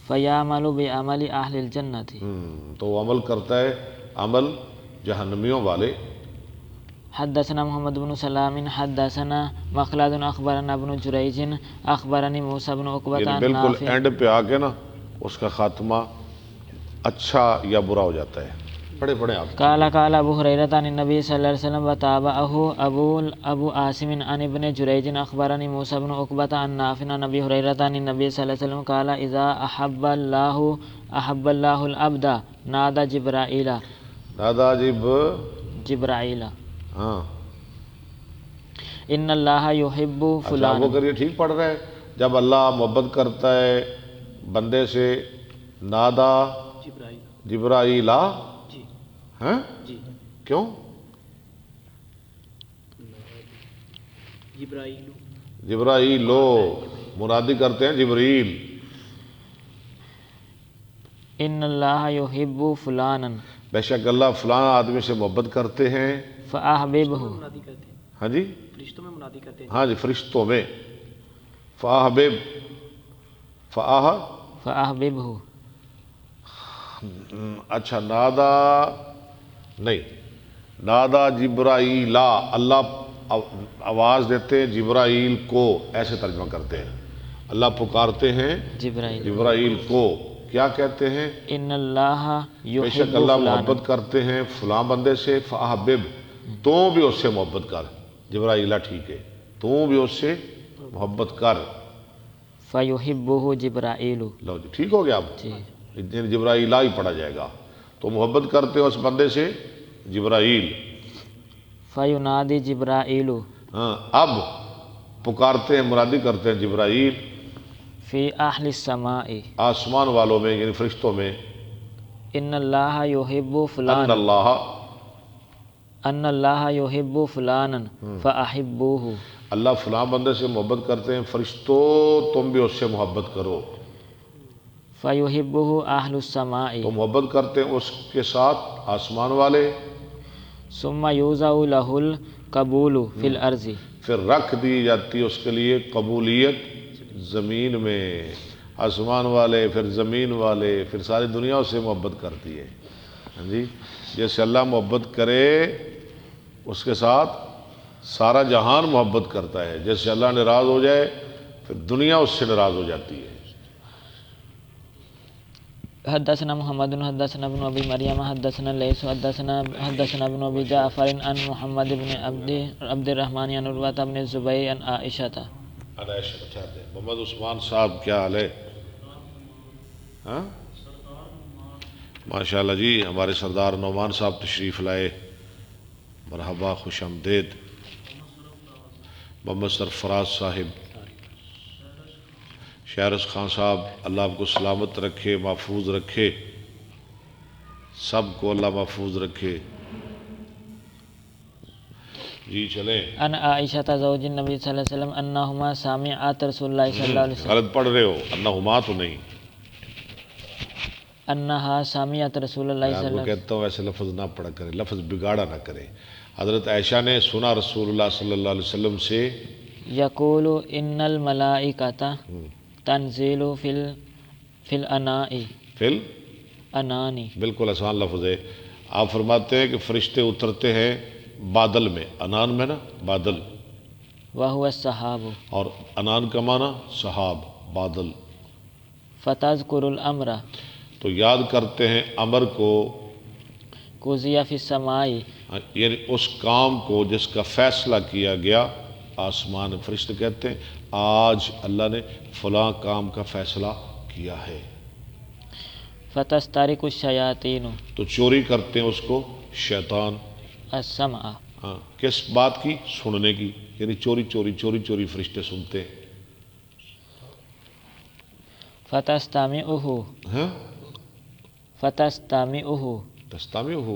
فَيَعْمَلُ بِعَمَلِ أَهْلِ الْجَنَّةِ. تو وہ عمل کرتا ہے عمل جہنمیوں والے. حدثنا محمد بن سلام حدثنا مخلد اخبرنا ابن جریج اخبرنی موسیٰ بن عقبہ یعنی عن بالکل نافع. اینڈ پہ آ کے نا اس کا خاتمہ اچھا یا برا ہو جاتا ہے. پڑھے آپ. قال قال ابو ہریرہ عن النبی صلی اللہ علیہ وسلم وتابعه ابو عاصم عن ابن جریج اخبرنی موسیٰ بن عقبہ عن نافع عن ابی ہریرہ عن النبی صلی اللہ علیہ وسلم قال اذا احب اللہ العبد نادى جبرائیل. دادا جبرائیل ہاں ان اللہ یحب اچھا فلان. وہ کریے ٹھیک پڑھ رہے ہیں. جب اللہ محبت کرتا ہے بندے سے نادا جبرائیل ہیں کیوں؟ جبرائیل لو منادی کرتے ہیں جبریل. ان اللہ یحب فلانا بے شک اللہ فلاں آدمی سے محبت کرتے ہیں. فاحببہ. ہاں جی ہاں جی فرشتوں میں. فاحبب فاحببہ. اچھا نادا نہیں، نادا جبرائیل، اللہ آواز دیتے ہیں جبرائیل کو، ایسے ترجمہ کرتے ہیں. اللہ پکارتے ہیں جبرائیل کو. کیا کہتے ہیں؟ ان اللہ بے شک یحب اللہ فلانا. محبت کرتے ہیں فلاں بندے سے. فاحبب تو بھی اس سے محبت کر. جبرائیل ٹھیک ہے، تو بھی اس سے محبت کر. فیحبہ جبرائیل. لو جی ٹھیک ہو گیا. اب جی جبرائیل ہی پڑھا جائے گا. تو محبت کرتے ہیں اس بندے سے جبرائیل. فینادی جبرائیل ہاں اب پکارتے ہیں منادی کرتے ہیں جبرائیل فی اہل السماء. آسمان والوں میں یعنی فرشتوں میں. ان اللہ یحب ان فلانا. اللہ یحب فلانا فاحبوہ. اللہ فلاں بندے سے محبت کرتے ہیں فرشتوں تم بھی اس سے محبت کرو. فیحبہ اہل السماء. تو محبت کرتے ہیں اس کے ساتھ آسمان والے. ثم یوضع لہ القبول فی الارض. پھر رکھ دی جاتی ہے اس کے لیے قبولیت زمین میں. آسمان والے پھر زمین والے پھر ساری دنیا اس سے محبت کرتی ہے. ہاں جی جیسے اللہ محبت کرے اس کے ساتھ سارا جہان محبت کرتا ہے. جیسے اللہ ناراض ہو جائے پھر دنیا اس سے ناراض ہو جاتی ہے. حدثنا محمد حدثنا ابن ابی مریم حدثنا لیث حدثنا ابن ابی جعفر عن محمد بن عبد الرحمن عن عروہ بن الزبیر عن عائشہ. محمد عثمان صاحب کیا حال ہے؟ ہاں ماشاءاللہ جی. ہمارے سردار نعمان صاحب تشریف لائے. مرحبا خوش آمدید. محمد سرفراز صاحب، شہرس خان صاحب، اللہ آپ کو سلامت رکھے محفوظ رکھے. سب کو اللہ محفوظ رکھے. جی چلیں. ان عائشہ زوج النبی صلی اللہ علیہ وسلم انہما سامعات رسول اللہ صلی اللہ علیہ وسلم. غلط پڑھ رہے ہو، انہما تو نہیں. انہا سامعات رسول اللہ صلی اللہ میں علیہ وسلم. کہتا ہوں ایسے لفظ نہ پڑھا کرے، لفظ بگاڑا نہ کرے. حضرت عائشہ نے سنا رسول اللہ صلی اللہ علیہ وسلم سے یقول ان الملائکۃ تنزل فی الاناء. فل انانی. بالکل آسان لفظ ہے. آپ فرماتے ہیں کہ فرشتے اترتے ہیں بادل میں. انان میں نا بادل، وہو السحاب. اور انان کا معنی سحاب بادل. فتذکر الامر. تو یاد کرتے ہیں امر کو، قضی فی السماء. یعنی اس کام کو جس کا فیصلہ کیا گیا آسمان. فرشتے کہتے ہیں آج اللہ نے فلاں کام کا فیصلہ کیا ہے. فتسترق الشیاطین. تو چوری کرتے ہیں اس کو شیطان. السمع. ہاں کس بات کی؟ سننے کی. یعنی چوری فرشتے سنتے ہیں. فتستمعہ. ہاں فتستمعه تستمعه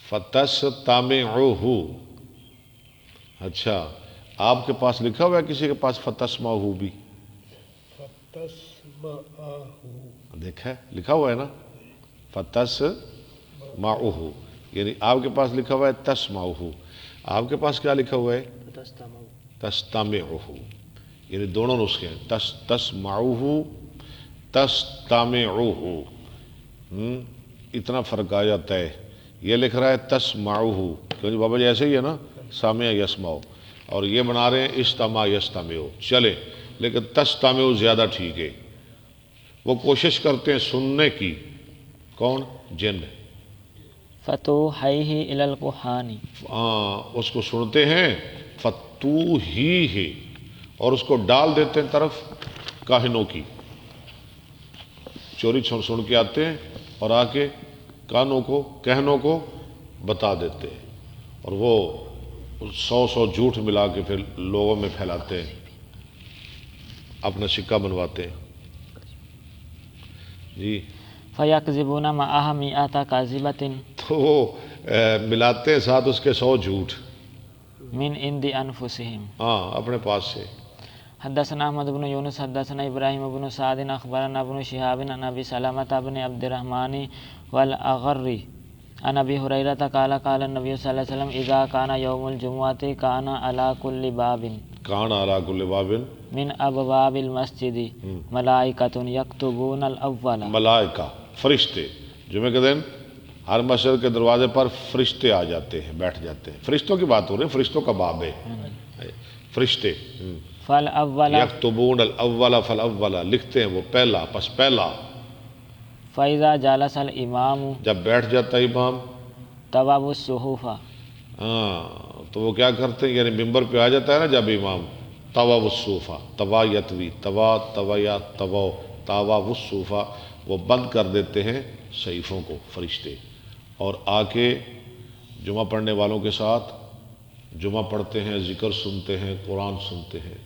فتستمعه. اچھا آپ کے پاس لکھا ہوا ہے کسی کے پاس فتسمعه بھی؟ دیکھا ہے لکھا ہوا ہے نا فتسمعه، یعنی آپ کے پاس لکھا ہوا ہے تسمعه، آپ کے پاس کیا لکھا ہوا ہے؟ تستمعه. یعنی دونوں نسخے ہیں، تسمعه تستمعه. اتنا فرق آ جاتا ہے. یہ لکھ رہا ہے تسمعه کیونکہ بابا جی ایسے ہی ہے نا، سامع یسمع، اور یہ بنا رہے ہیں استمع یستمع. چلے لیکن تستمع زیادہ ٹھیک ہے. وہ کوشش کرتے ہیں سننے کی. کون؟ جن. فتوحیہ الی الکہان، اس کو سنتے ہیں فتوحیہ، اور اس کو ڈال دیتے ہیں طرف کاہنوں کی. چوری سن کے آتے ہیں اور آ کے کانوں کو کہنوں کو بتا دیتے ہیں، اور وہ 100 جھوٹ ملا کے پھر لوگوں میں پھیلاتے ہیں، اپنا سکہ بنواتے ہیں. جی فیکذبون معها مئۃ کاذبۃ تو وہ ملاتے ہیں ساتھ اس کے 100 جھوٹ من عند انفسہم. ہاں اپنے پاس سے. حدثنا احمد بن یونس حدثنا ابراہیم بن سعد اخبرنا ابن شہاب عن ابی سلمۃ بن عبد الرحمن والاغر عن ابی ہریرہ قال قال النبی صلی اللہ علیہ وسلم اذا كان یوم الجمعۃ كان على كل باب کان علی کل باب من ابواب المسجد ملائکۃ یکتبون الاول. ملائکہ فرشتے جمعہ کے دن ہر مسجد کے دروازے پر فرشتے آ جاتے ہیں، بیٹھ جاتے ہیں. فرشتوں کی بات ہو رہی ہے، فرشتوں کا باب ہے. فرشتے فالاول یکتبون الاول فالاول لکھتے ہیں وہ پہلا، پس پہلا. فاذا جلس الامام جب بیٹھ جاتا ہے امام طووا الصحف، تو وہ کیا کرتے ہیں، یعنی ممبر پہ آ جاتا ہے نا جب امام، طوا الصوفہ، طوا یتوی، طوا طویا طوا طوا الصوفہ، وہ بند کر دیتے ہیں صحیفوں کو فرشتے، اور آ کے جمعہ پڑھنے والوں کے ساتھ جمعہ پڑھتے ہیں، ذکر سنتے ہیں، قرآن سنتے ہیں.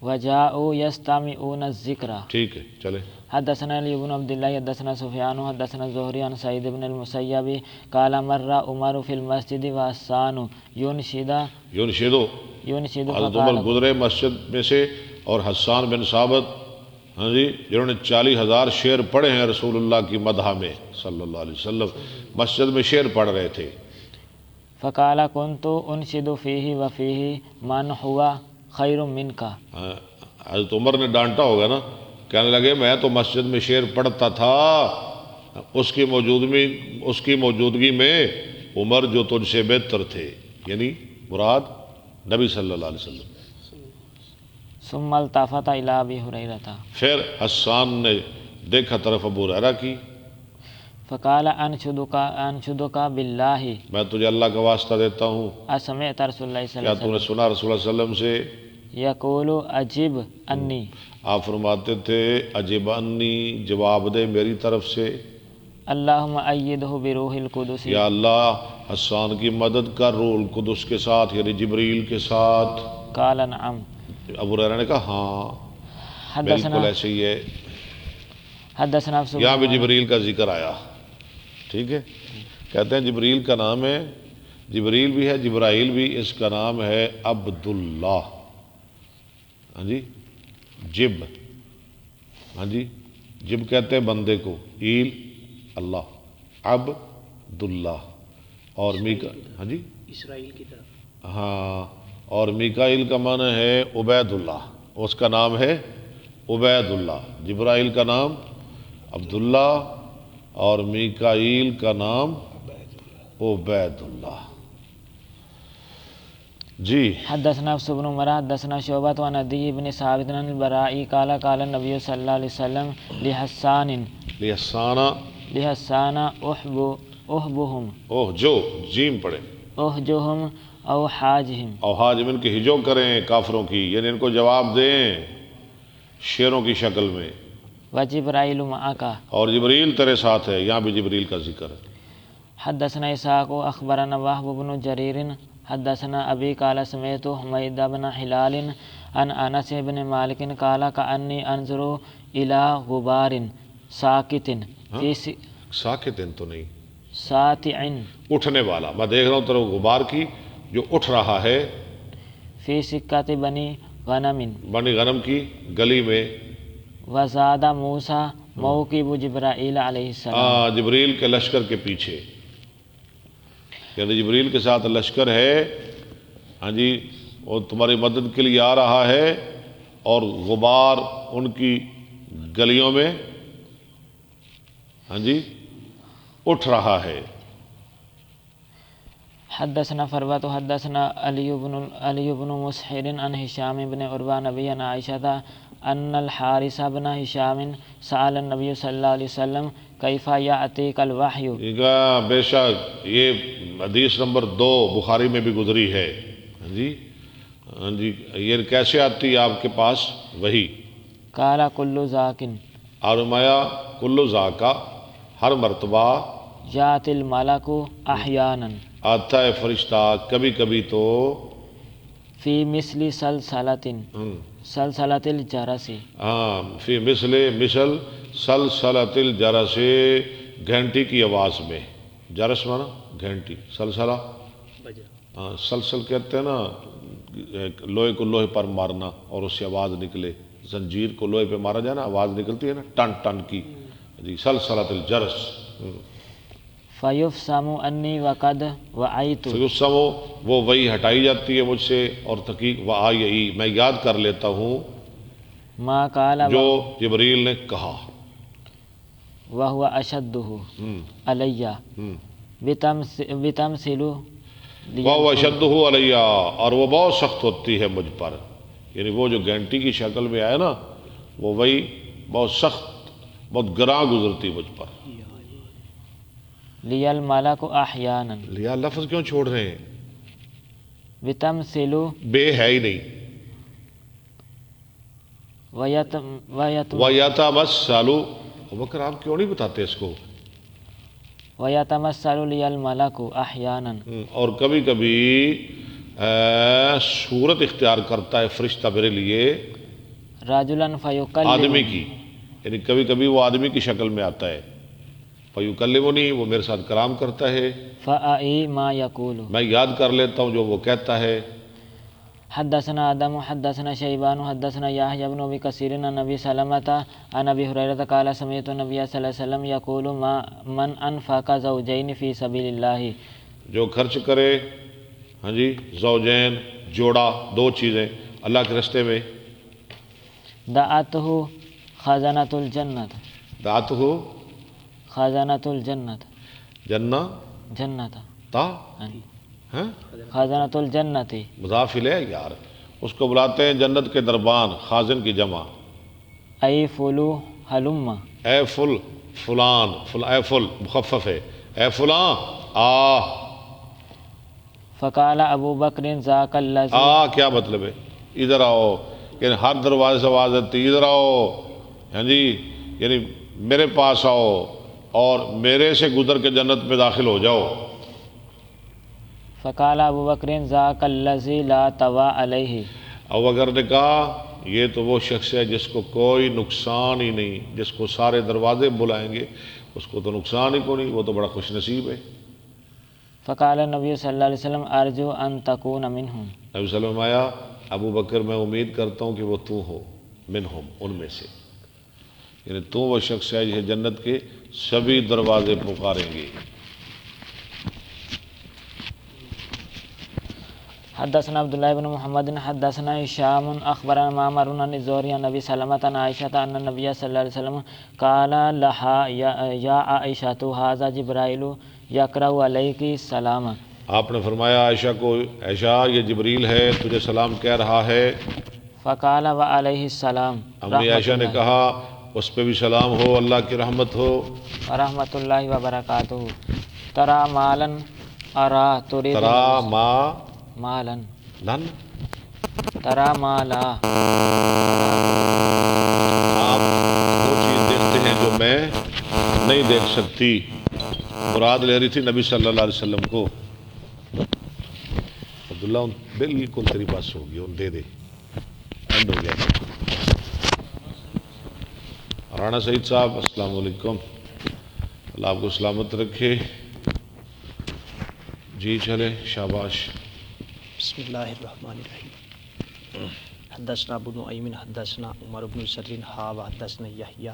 وجاءوا يستمعون الذکر. ٹھیک ہے چلے. حدثنا علی بن عبد اللہ حدثنا سفیان حدثنا الزہری عن سعید بن المسیب قال مر عمر فی المسجد وحسان ينشد حضرت عمر گزرے مسجد میں سے اور حسان بن ثابت، ہاں جی، جنہوں نے 40,000 شعر پڑھے ہیں رسول اللہ کی مدح میں صلی اللہ علیہ وسلم، مسجد میں شعر پڑھ رہے تھے. فقال كنت انشد فیہ وفیہ من هو خیر منک. حضرت عمر نے ڈانٹا ہوگا نا، کہنے لگے میں تو مسجد میں شعر پڑھتا تھا، اس کی موجودگی میں عمر جو تجھ سے بہتر تھے، یعنی مراد نبی صلی اللہ علیہ وسلم. ثم التفت الی ابی ہریرہ، پھر حسان نے دیکھا طرف ابو ہریرہ کی. فقال انشدک باللہ، میں تجھے اللہ کا واسطہ دیتا ہوں، اسمعت رسول اللہ صلی کیا اللہ تو علیہ نے سنا رسول اللہ صلی اللہ علیہ وسلم سے؟ وسلم یقول عجب انی، آپ فرماتے تھے عجب انی، جواب دے میری طرف سے. اللہم ایدہ بروح القدس، یا اللہ حسان کی مدد کر روح القدس کے ساتھ، یعنی جبریل کے ساتھ. قال نعم. ابو ہریرہ نے کہا ہاں حدثنا بالکل ایسے ہی ہے. حدثنا یہاں بھی جبریل کا ذکر آیا. ٹھیک ہے، کہتے ہیں جبریل کا نام ہے، جبریل بھی ہے جبرائیل بھی، اس کا نام ہے عبداللہ. ہاں جی، جب، ہاں جی، جب کہتے ہیں بندے کو، ایل اللہ، عبداللہ. اور میکا، ہاں جی، اسرائیل کی طرف، ہاں، اور میکائیل کا معنی ہے عبید اللہ، اس کا نام ہے عبید اللہ. جبرائیل کا نام عبداللہ اور میکائیل کا نام عبید اللہ. جی. حدثنا حفص بن عمر حدثنا شعبۃ عن عدی بن ثابت عن البراء قال قال النبی صلی اللہ علیہ وسلم لحسان احبهم، اوہ جو جیم پڑھے، احجهم او حاجهم، او حاجم، ان کی ہجو کریں کافروں کی، یعنی ان کو جواب دیں شعروں کی شکل میں. وجبرائیل معک، اور جبریل تیرے ساتھ ہے. یہاں بھی جبریل کا ذکر ہے. حدثنا اسحاق اخبرنا وهب بن جریر حدثنا ابی قال سمعت حمید بن ہلال عن انس بن مالک قال کانی انظر الی غبار ساکت فی ساکتن تو نہیں، ساطع اٹھنے والا، میں دیکھ رہا ہوں طرف غبار کی جو اٹھ رہا ہے، فی سکت بنی غنم بنی غنم کی گلی میں، وزاد موسیٰ موکب جبرائیل علیہ السلام جبریل کے لشکر کے پیچھے، یعنی جبریل کے ساتھ لشکر ہے، ہاں جی، وہ تمہاری مدد کے لیے آ رہا ہے، اور غبار ان کی گلیوں میں، ہاں جی، اٹھ رہا ہے۔ حدثنا فروت حدثنا علی بن مسحر عن ہشام بن عروہ نبی عن عائشہ ان الحارث بن ہشام سأل النبی صلی اللہ علیہ وسلم کیف یأتیک الوحی، بے شک یہ حدیث نمبر 2 بخاری میں بھی گزری ہے، ہاں جی، ہاں جی، یہ کیسے آتی ہے آپ کے پاس وحی؟ قال کل ذاکن اور فرمایا کل ذاکا، ہر مرتبہ جاءت الملک احیانا آتا ہے فرشتہ کبھی کبھی تو، فی مثل سلسلۃ سلسلۃ الجرس، ہاں، فی مثل سلسلۃ الجرس، گھنٹی کی آواز میں، جرس مانا گھنٹی، سلسلہ ہاں، سلسل کہتے ہیں نا لوہے کو لوہے پر مارنا اور اس سے آواز نکلے، زنجیر کو لوہے پہ مارا جائے نا آواز نکلتی ہے نا ٹن ٹن کی، جی، سلسلۃ الجرس۔ فیفسم انی وقد وعیت، فیسم، وہ وہی ہٹائی جاتی ہے مجھ سے، اور تحقیق وآئی، میں یاد کر لیتا ہوں ما قال جو جبریل نے کہا، وهو اشدہ علی بتمثل وہ اشدہ علیہ، اور وہ بہت سخت ہوتی ہے مجھ پر، یعنی وہ جو گھنٹی کی شکل میں آئے نا، وہ وہی بہت سخت، بہت گراں گزرتی مجھ پر۔ لی الملک احیانا، لیا لفظ کیوں چھوڑ رہے ہیں؟ بتمثل بے ہے ہی نہیں، وَيَتَمَثَّلُ، ابوبکر آپ کیوں نہیں بتاتے اس کو؟ وَيَتَمَثَّلُ لِيَ الْمَلَكُ أَحْيَانًا، اور کبھی کبھی صورت اختیار کرتا ہے فرشتہ میرے لیے رَجُلًا فَيُكَلِّمُ، آدمی کی، یعنی کبھی کبھی وہ آدمی کی شکل میں آتا ہے، فَيُكَلِّمُنِي، وہ میرے ساتھ کلام کرتا ہے، فَأَعِي مَا يَقُولُ، میں یاد کر لیتا ہوں جو وہ کہتا ہے۔ حدثنا آدم حدثنا شیبان حدثنا یحیی بن ابی کثیر عن نبی سلمۃ عن ابی ہریرہ قال سمعت النبی صلی اللہ علیہ وسلم یقول من انفق زوجین فی سبیل اللہ، جو خرچ کرے، ہاں جی، زوجین، جوڑا، 2 چیزیں اللہ کے راستے میں، دعتہ خزنۃ الجنت، دعت ہو خزنۃ الجنت، جنہ جنت تا، ہاں، خزنۃ الجنت، مضاف الیہ یار، اس کو بلاتے ہیں جنت کے دربان، خازن کی جمع، ای فلو حلم، اے فلان، اے فل مخفف ہے، اے فلاں آ، فقال ابو بکر ذاک الذی، کیا مطلب ہے؟ ادھر آؤ، یعنی ہر دروازے سے آواز آتی ادھر آؤ، ہاں جی، یعنی میرے پاس آؤ اور میرے سے گزر کے جنت میں داخل ہو جاؤ۔ فقال ابو بکر ذاک الذی لا توا علیہ، ابو بکر نے کہا یہ تو وہ شخص ہے جس کو کوئی نقصان ہی نہیں، جس کو سارے دروازے بلائیں گے اس کو تو نقصان ہی کو نہیں، وہ تو بڑا خوش نصیب ہے۔ فقال نبی صلی اللہ علیہ وسلم ارجو ان تکون منہم، نبی صلی اللہ علیہ وسلم آیا، ابو بکر میں امید کرتا ہوں کہ وہ تو ہو، منہم، ان میں سے، یعنی تو وہ شخص ہے جسے جنت کے سبھی دروازے پکاریں گے۔ حدثنا عبداللہ بن محمد حدثنا ہشام اخبرنا معمر عن الزہری عن نبی سلمۃ عن عائشہ ان النبی صلی اللہ علیہ وسلم قال لها یا عائشہ ھذا جبرائیل یقرأ علیک السلام، آپ نے فرمایا عائشہ کو، عائشہ یہ جبریل ہے تجھے سلام کہہ رہا ہے۔ فقال وعلیہ السلام، امی عائشہ نے کہا اس پہ بھی سلام ہو، اللہ کی رحمت ہو، ورحمۃ اللہ وبرکاتہ، ترا مالا ارا تريد ترا ما مالا لن، ترا مالا، آپ وہ چیز دیکھتے ہیں جو میں نہیں دیکھ سکتی، مراد لے رہی تھی نبی صلی اللہ علیہ وسلم کو۔ عبداللہ بالکل تیری بس ہوگی، ان دے دے، اینڈ ہو گیا۔ رانا سعید صاحب السلام علیکم، اللہ آپ کو سلامت رکھے. جی چلے شاباش. بسم اللہ الرحمن الرحیم. حدثنا ابو نعیم حدثنا عمر بن سر حدثنا یحییٰ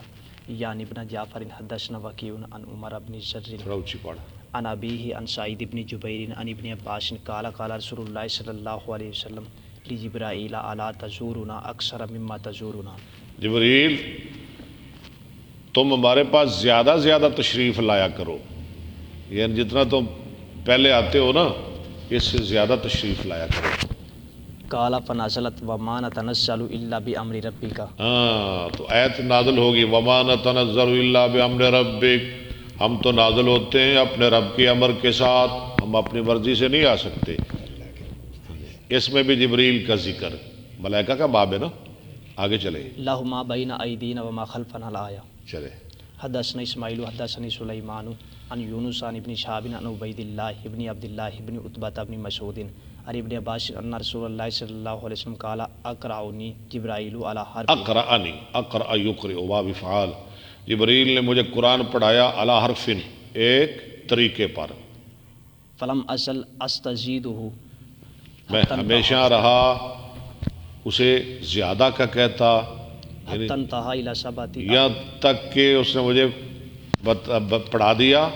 یعنی ابن جعفر حدثنا وکیع عن عمر بن سر تھوڑا اونچی پڑھ. عن ابیہ عن سعید بن جبیر عن ابن عباس قال قال رسول اللہ صلی اللہ علیہ وسلم لجبرائیل الا تزورنا اکثر مما تزورنا. جبریل تم ہمارے پاس زیادہ زیادہ تشریف لایا کرو، یعنی جتنا تم پہلے آتے ہو نا اس سے زیادہ تشریف لایا کرو. قال فنزلت وما نتنزل الا بامر ربک. ہاں تو آیت نازل ہوگی وما نتنزل الا بامر ربک، ہم تو نازل ہوتے ہیں اپنے رب کے امر کے ساتھ، ہم اپنی مرضی سے نہیں آ سکتے. اس میں بھی جبریل کا ذکر، ملائکہ کا باب ہے نا. آگے چلے لہ ما بین ایدینا وما خلفنا الآیہ. چلے. حدثنا اسماعیل حدثنی سلیمان عن یونس عن ابن شہاب عن عبید اللہ ابن عبد اللہ ابن عتبہ ابن مسعود عن ابن عباس ان رسول اللہ صلی اللہ علیہ وسلم قال اقرأنی جبرائیل علی حرف. اقرأنی، اقرأ یقرئ باب فعال، جبریل نے مجھے قرآن پڑھایا علی حرف، ایک طریقے پر. فلم ازل استزیدہ، میں ہمیشہ رہا اسے زیادہ کا کہتا، یعنی حتی انتہا الی سبعۃ، یہاں تک کہ اس نے مجھے پڑھا دیا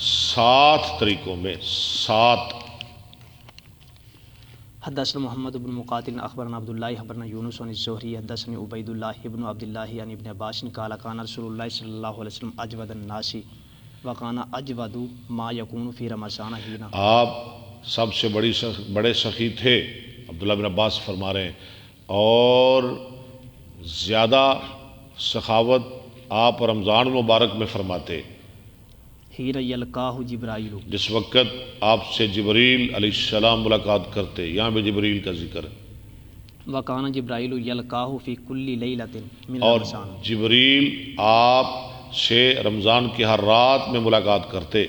7 طریقوں میں 7. حدثنا محمد بن مقاتل اخبرنا عبد الله اخبرنا يونس عن الزهري حدثني عبيد الله ابن عبد الله عن ابن عباس قال كان رسول الله صلى الله عليه وسلم اجود الناس وكان اجود ما يكون في رمضان حين. آپ سب سے بڑے سخی تھے، عبداللہ بن عباس فرما رہے ہیں، اور زیادہ سخاوت آپ رمضان مبارک میں فرماتے حين يلقاه جبرائيل، جس وقت آپ سے جبریل علیہ السلام ملاقات کرتے. یہاں بھی جبریل کا ذکر. وكان جبرائيل يلقاه في كل ليلة من اور رمضان. جبریل آپ سے رمضان کی ہر رات میں ملاقات کرتے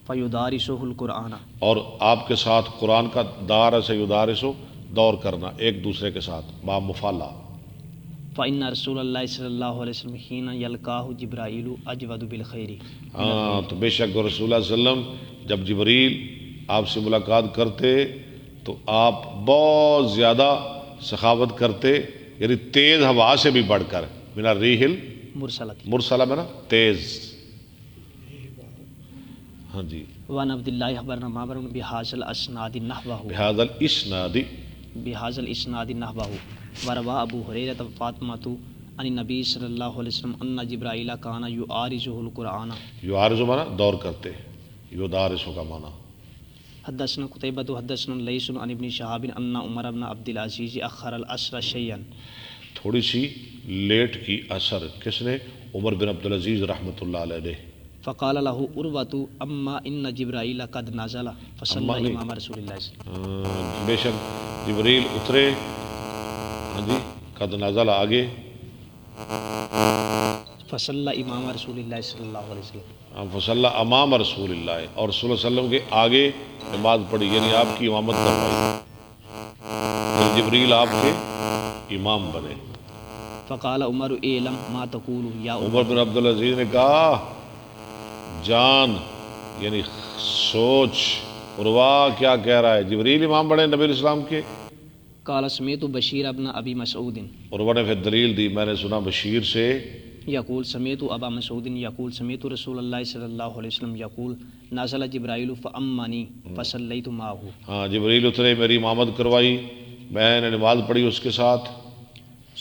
فيدارسه القرآن، اور آپ کے ساتھ قرآن کا دارس یدارسو دور کرنا ایک دوسرے کے ساتھ با مفالہ. فإن رسول اللہ صلی اللہ علیہ وسلم حين يلقاه جبرائيل اجود بالخير. ہاں تو بے شک رسول اللہ صلی اللہ علیہ وسلم جب جبریل آپ سے ملاقات کرتے تو آپ بہت زیادہ سخاوت کرتے، یعنی تیز ہوا سے بھی بڑھ کر. من الریح مرسلت. المرسلہ میں نا تیز. ہاں جی. وعن عبد الله اخبرنا معمر بهذا الاسناد نحوه، بهذا الاسناد، بهذا الاسناد نحوه. وروى ابو هريرة فاطمة عن النبي صلی اللہ علیہ وسلم ان جبرائیل کان یعارضه القرآن. یعارض مانا دور کرتے، یدارس کا مانا. حدثنا قتیبۃ حدثنا لیث عن ابن شہاب ان عمر بن عبد العزیز اخر العصر شیئا. تھوڑی سی لیٹ کی اثر کس نے؟ عمر بن عبد العزیز رحمۃ اللہ علیہ. فقال له عروة اما ان جبرائیل قد نزل فصلى امام رسول اللہ. بے شک جبریل اترے. ہاں جی. قد نزل آگے فصلى امام رسول اللہ صلی اللہ علیہ وسلم. فصلی امام رسول اللہ، اور رسول اللہ علیہ وسلم کے آگے نماز پڑھی، یعنی آپ کی امامت کروائی. تو جبریل آپ کے امام بنے. فقال عمر اعلم ما تقول یا عمر بن عبد العزیز نے کہا جان، یعنی سوچ عروا کیا کہہ رہا ہے. جبریل امام بنے نبی علیہ السلام کے. قال سمیت بشیر ابن ابی مسعود عروا نے پھر دلیل دی، میں نے سنا بشیر سے یقول سمیت ابا مسعود یقول سمیت رسول اللہ صلی اللہ علیہ وسلم یقول نزل جبرائیل فامنی فصلیت معه. ہاں جبریل اترے، میری امامت کروائی، میں نے نماز پڑھی اس کے ساتھ.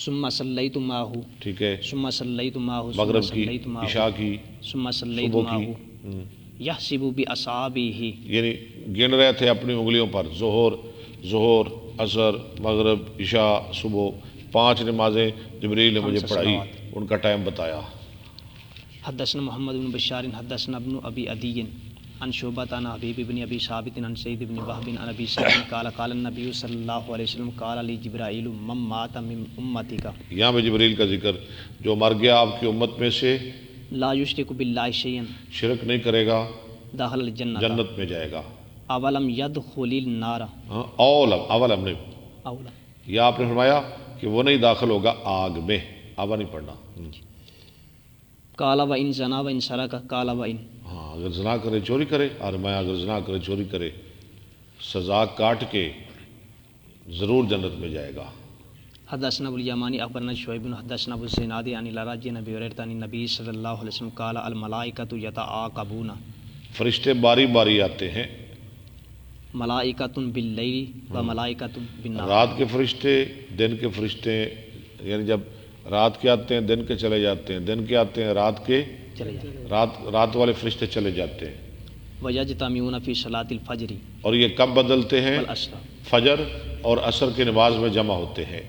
ثم صلیت معه، ٹھیک ہے. ثم صلیت معه، مغرب کی، عشاء کی، ثم صلیت صبح کی. معه یحسب باصابعه، یعنی گن رہے تھے اپنی انگلیوں پر. ظہر، عصر، مغرب، عشاء، صبح، 5 نمازیں جبریل نے مجھے پڑھائی، ان کا ٹائم بتایا. حدثنا محمد بن بشار حدثنا ابن ابی عدی عن شعبۃ عن حبیب بن ابی ثابت عن سعید بن وهب عن ابی سعید قال قال النبی صلی اللہ علیہ وسلم قال لی جبرائیل من مات من امتک. یہاں پہ جبریل کا ذکر، جو مر گیا آپ کی امت میں سے لا یشرک باللہ شیئا، شرک نہیں کرے گا، دخل الجنہ، جنت میں جائے گا. اولم يدخل النار، اولم نے، اولم یا آپ نے فرمایا کہ وہ نہیں داخل ہوگا آگ میں. آبا نہیں پڑھنا. قال و ان زنا و ان سرق قال و ان. ہاں اگر زنا کرے چوری کرے، اور میں اگر زنا کرے چوری کرے سزا کاٹ کے ضرور جنت میں جائے گا۔ حدثنا ابو الیمانی اخبرنا شعیب حدثنا ابو الزناد عن الراج عن ابی ہریرہ عن النبی صلی اللہ علیہ وسلم قال الملائکۃ یتعاقبون. فرشتے باری باری آتے ہیں، ملائکۃ باللیل و ملائکۃ بالنہار. رات کے فرشتے، دن کے فرشتے، یعنی جب رات کے آتے ہیں دن کے چلے جاتے ہیں، دن کے آتے ہیں رات کے، چلے جائیں. رات والے فرشتے چلے جاتے ہیں۔ ویجتمعون فی صلاۃ الفجر اور یہ کب بدلتے ہیں؟ والعصر. فجر اور عصر کی نماز میں جمع ہوتے ہیں۔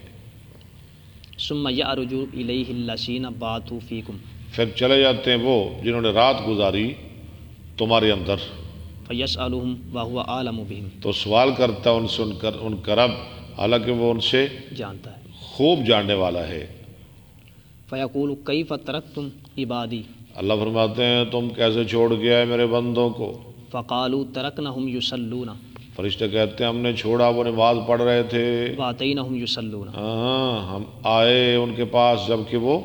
ثم یعرج الیہ الذین باتوا فیکم. پھر چلے جاتے ہیں وہ جنہوں نے رات گزاری تمہارے اندر، فیسألہم وہو اعلم بہم. تو سوال کرتا ہے ان سے ان کا رب، حالانکہ وہ ان سے جانتا ہے. خوب جاننے والا ہے۔ فیقول کیف ترکتم عبادی. اللہ فرماتے ہیں تم کیسے چھوڑ گیا ہے میرے بندوں کو؟ فقالوا ترکنہم یصلون فرشتے کہتے ہیں ہم نے چھوڑا، وہ نماز پڑھ رہے تھے۔ واتینہم یصلون. ہاں ہم آئے ان کے پاس جبکہ وہ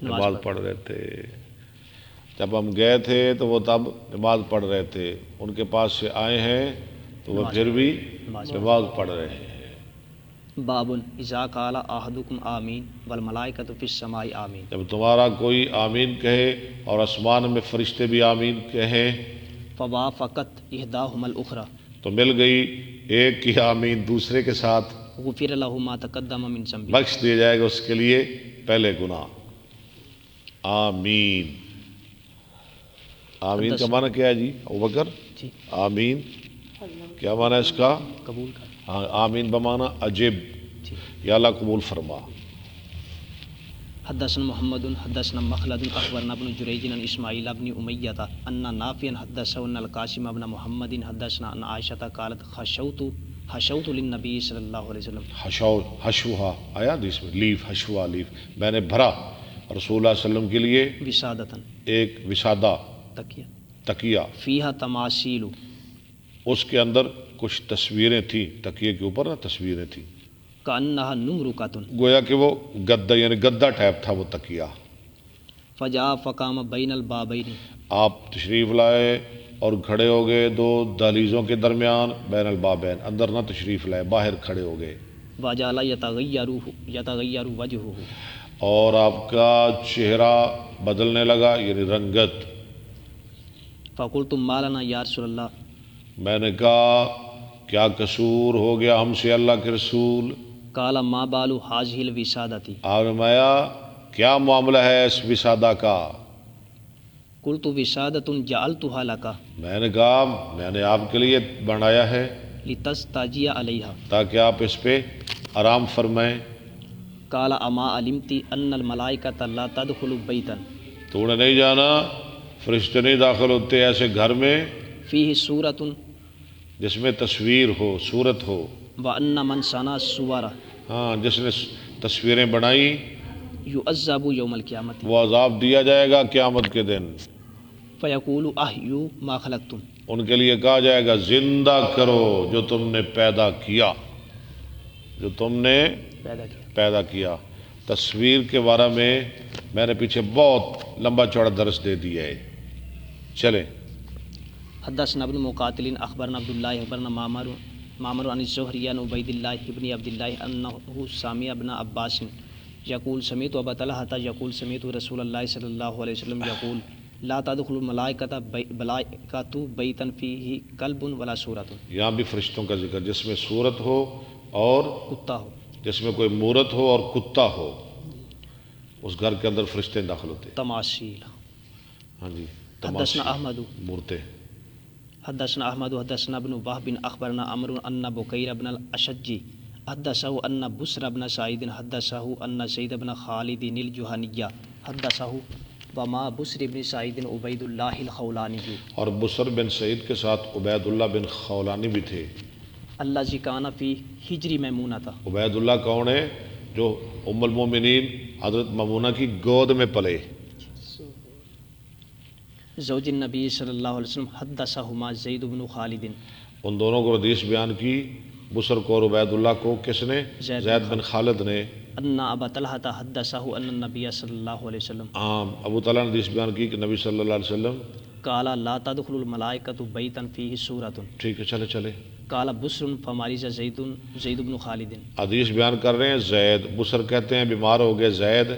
نماز پڑھ رہے تھے۔ جب ہم گئے تھے تو وہ تب نماز پڑھ رہے تھے، ان کے پاس سے آئے ہیں تو وہ پھر بھی نماز پڑھ رہے ہیں۔ باب اذا قال احدکم آمین والملائکۃ فی السماء آمین. جب تمہارا کوئی آمین کہے اور آسمان میں فرشتے بھی آمین کہیں، فوافقت احداہما الاخری. تو مل گئی ایک کی آمین دوسرے کے ساتھ، غفر له ما تقدم من ذنبه. بخش دیا جائے گا اس کے لیے پہلے گناہ۔ آمین، آمین کا معنی کیا ہے جی ابوبکر؟ جی آمین کیا معنی ہے اس کا؟ قبول کر. ہاں، آمین بمعنی عجب، جی. یا اللہ قبول فرما۔ حدثنا محمد حدثنا مخلد اخبرنا ابن جریج عن اسماعیل ابن امیہ ان نافعا حدثه ان القاسم ابن محمد حدثنا ان عائشہ قالت حشوت للنبی صلی اللہ علیہ وسلم. حشوہا آیا حدیث میں، لیف، حشوہ لیف، میں نے بھرا رسول اللہ علیہ وسلم کے لیے وسادۃ ایک وسادہ تکیہ تکیہ، فیہا تماثیل. اس کے اندر کچھ تصویریں تھیں، تکیے کے اوپر نا تصویریں تھیں، کانہا نمرقۃ. گویا کہ وہ گدا، یعنی گدا ٹائپ تھا وہ تکیہ۔ فجاء فقام بین البابین. آپ تشریف لائے اور کھڑے ہو گئے دو دہلیزوں کے درمیان، بین البابین، اندر نہ تشریف لائے، باہر کھڑے ہو گئے۔ وجعل یتغیر وجہہ. اور آپ کا چہرہ بدلنے لگا، یعنی رنگت۔ فقلت ما لنا یا رسول اللہ. میں نے کہا کیا قصور ہو گیا ہم سے اللہ کے رسول؟ قال ما بال هذه الوسادۃ. آپ نے فرمایا کیا معاملہ ہے اس وسادہ کا؟ قلت وسادۃ جعلتها لك میں نے کہا میں نے آپ کے لیے بنایا ہے لتستاجی علیہا تاکہ آپ اس پہ آرام فرمائیں۔ قال اما علمت ان الملائکۃ لا تدخل بیتا تو نے نہیں جانا فرشتے نہیں داخل ہوتے ایسے گھر میں فیہ صورۃ جس میں تصویر ہو، صورت ہو، وان من صنع الصور ہاں جس نے تصویریں بنائی یعذب یوم القیامت. وہ عذاب دیا جائے گا قیامت کے دن۔ فیقول احیوا ما خلقتم. ان کے لیے کہا جائے گا زندہ کرو جو تم نے پیدا کیا، جو تم نے پیدا کیا۔ تصویر کے بارے میں نے پیچھے بہت لمبا چوڑا درس دے دیا ہے، چلیں۔ حدثنا ابن مقاتل اخبرنا عبد الله اخبرنا معمر عن الزهري عن عبيد الله بن عبد الله انه سمع ابن عباس يقول سمعت ابا طلحة يقول سمعت رسول الله صلى الله عليه وسلم يقول لا تدخل الملائکۃ بیتا فیہ کلب ولا صورۃ. یہاں بھی فرشتوں کا ذکر جس میں صورت ہو اور کتا ہو، جس میں کوئی مورت ہو اور کتا ہو، اس گھر کے اندر فرشتے داخل ہوتے ہیں۔ تماثیل. ہاں جی، حدثنا احمد مورتیں۔ حدثنا احمد حدثنا ابن وهب اخبرنا عمرو ان بكير بن الاشج حدثه ان بسر بن سعيد حدثه ان سعيد بن خالد الجهني حدثه وما بسر بن سعيد عبید اللہ الخولانی. اور بسر بن سعید کے ساتھ عبید اللہ بن خولانی بھی تھے۔ اللہ کان فی ہجری میمونہ تھا. عبید اللہ کون ہے؟ جو ام المومنین حضرت میمونہ کی گود میں پلے۔ زوج النبی صلی اللہ علیہ وسلم حدثہما زید بن خالد. ان دونوں کو حدیث بیان کی بسر کو اور عبید اللہ کو کس نے؟ زید بن خالد نے. ان ابا طلحہ حدثہ ان النبی صلی اللہ علیہ وسلم ابو طلحہ نے حدیث بیان کی کہ نبی صلی اللہ علیہ وسلم قال لا تدخل الملائکۃ بیتا فیہ سورۃ. ٹھیک ہے چلے. قال بسر فمریض زید بن خالد. حدیث بیان کر رہے ہیں زید. بسر کہتے ہیں بیمار ہو گئے زید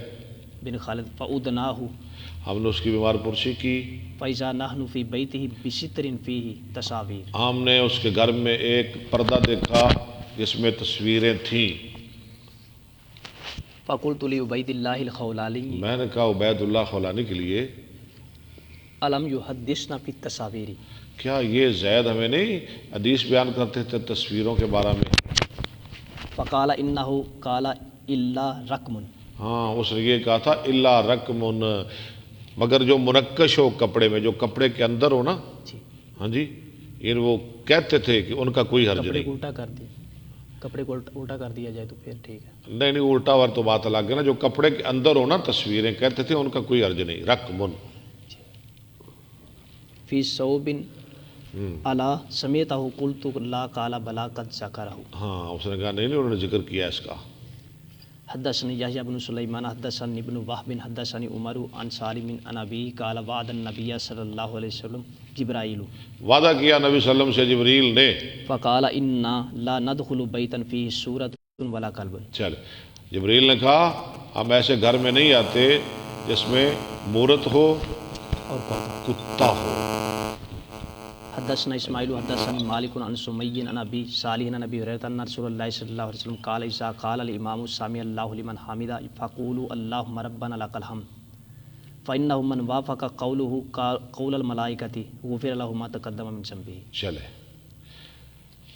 بن خالد. فعودناہ ہم نے اس کی بیمار پرسی کی. فاذا نحن فی بیتہ بستر فیہ تصاویر. ہم نے اس کے گھر میں ایک پردہ دیکھا جس میں تصویریں تھیں. فقلت لعبید اللہ الخولانی میں نے کہا عبید اللہ خولانی کے لیے الم یحدثنا فی التصاویر. کیا یہ زید ہمیں نہیں حدیث بیان کرتے تھے تصویروں کے بارے میں؟ فقال انہ قال الا رقم. ہاں اس نے یہ کہا تھا الا رقم، مگر جو منقش ہو کپڑے میں، جو کپڑے کے اندر ہو نا. جی ہاں جی یہ وہ کہتے تھے کہ ان کا کوئی حرج کپڑے نہیں. کو الٹا کر دیا، کپڑے کو الٹا کر دیا جائے تو پھر ٹھیک ہے. نہیں الٹا ور تو بات الگ ہے نا. جو کپڑے کے اندر ہو نا تصویریں کہتے تھے ان کا کوئی حرج نہیں. رقم فی ثوب الا سمیتہ قلت لا قال بلا قد ذکرہ. ہاں اس نے کہا نہیں انہوں نے ذکر کیا اس کا. حدثني يحيى بن سليمان حدثني ابن وهب حدثني عمر عن سالم عن ابي قال وعد النبي صلى الله عليه وسلم جبرائيل. وعدہ کیا نبی صلی اللہ علیہ وسلم سے جبریل نے. فقال انا لا ندخل بيتا فيه سورة ولا كلب. چل جبریل نے کہا ہم ایسے گھر میں نہیں آتے جس میں مورت ہو اور کتا ہو. حدثنا اسماعیل حدثنا مالک عن سمی عن ابی صالح عن ابی ہریرہ ان رسول اللہ صلی اللہ علیہ وسلم قال اذا قال الامام سمع الله لمن حمده فقولوا اللهم ربنا لك الحمد فانه من وافق قوله قول الملائکۃ غفر له ما تقدم من ذنبه. چلے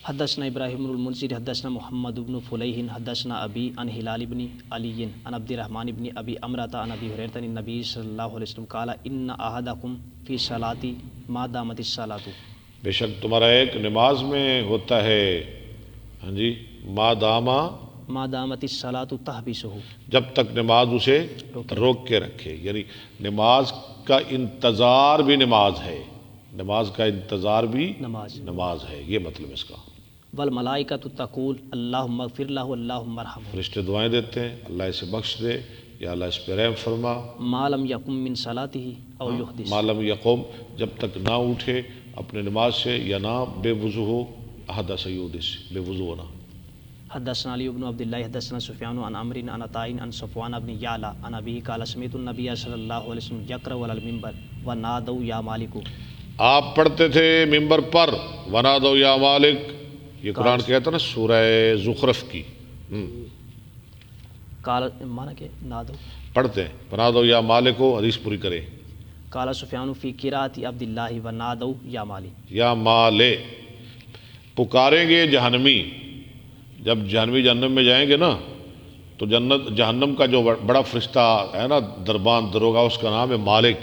حدثنا ابراہیم بن المنذر حدثنا محمد بن فلیح حدثنا ابی عن ہلال بن علی عن عبد الرحمن بن ابی امرۃ عن ابی ہریرہ عن النبی صلی اللہ علیہ وسلم قال ان احدکم فی صلاۃ ما دامت الصلاۃ. بے شک تمہارا ایک نماز میں ہوتا ہے ہاں جی ما دامت الصلاۃ تحبسہ، جب تک نماز اسے روک کے رکھے. یعنی نماز کا انتظار بھی نماز ہے، نماز کا انتظار بھی نماز ہے، یہ مطلب اس کا. والملائکۃ تقول اللہم اغفر لہ اللہم ارحمہ. فرشتے دعائیں دیتے ہیں اللہ اسے بخش دے یا اللہ اس پہ رحم فرما. ما لم یقم من صلاتہ او یحدث. ما لم یقم جب تک نہ اٹھے اپنے نماز سے یا نہ بے وضو ہو. احدث یحدث بے وضو ہونا. حدثنا علی بن عبد اللہ حدثنا سفیان عن عمرو عن عطاء عن صفوان بن یعلا عن ابی قال سمعت النبی صلی اللہ علیہ وسلم یقرأ علی المنبر ونادوا یا مالک. آپ پڑھتے تھے ممبر پر ونادوا یا مالک. یہ قرآن کہتا نا سورہ زخرف کی. قال مانا کہ نادو پڑھتے ہیں ونادوا یا مالک ہو. حدیث پوری کریں. قال سفیان فی قراءۃ عبد اللہ ونادوا یا مالی. یا مالے پکاریں گے جہنمی. جب جہنمی جہنم میں جائیں گے نا تو جہنم کا جو بڑا فرشتہ ہے نا دربان دروگا اس کا نام ہے مالک.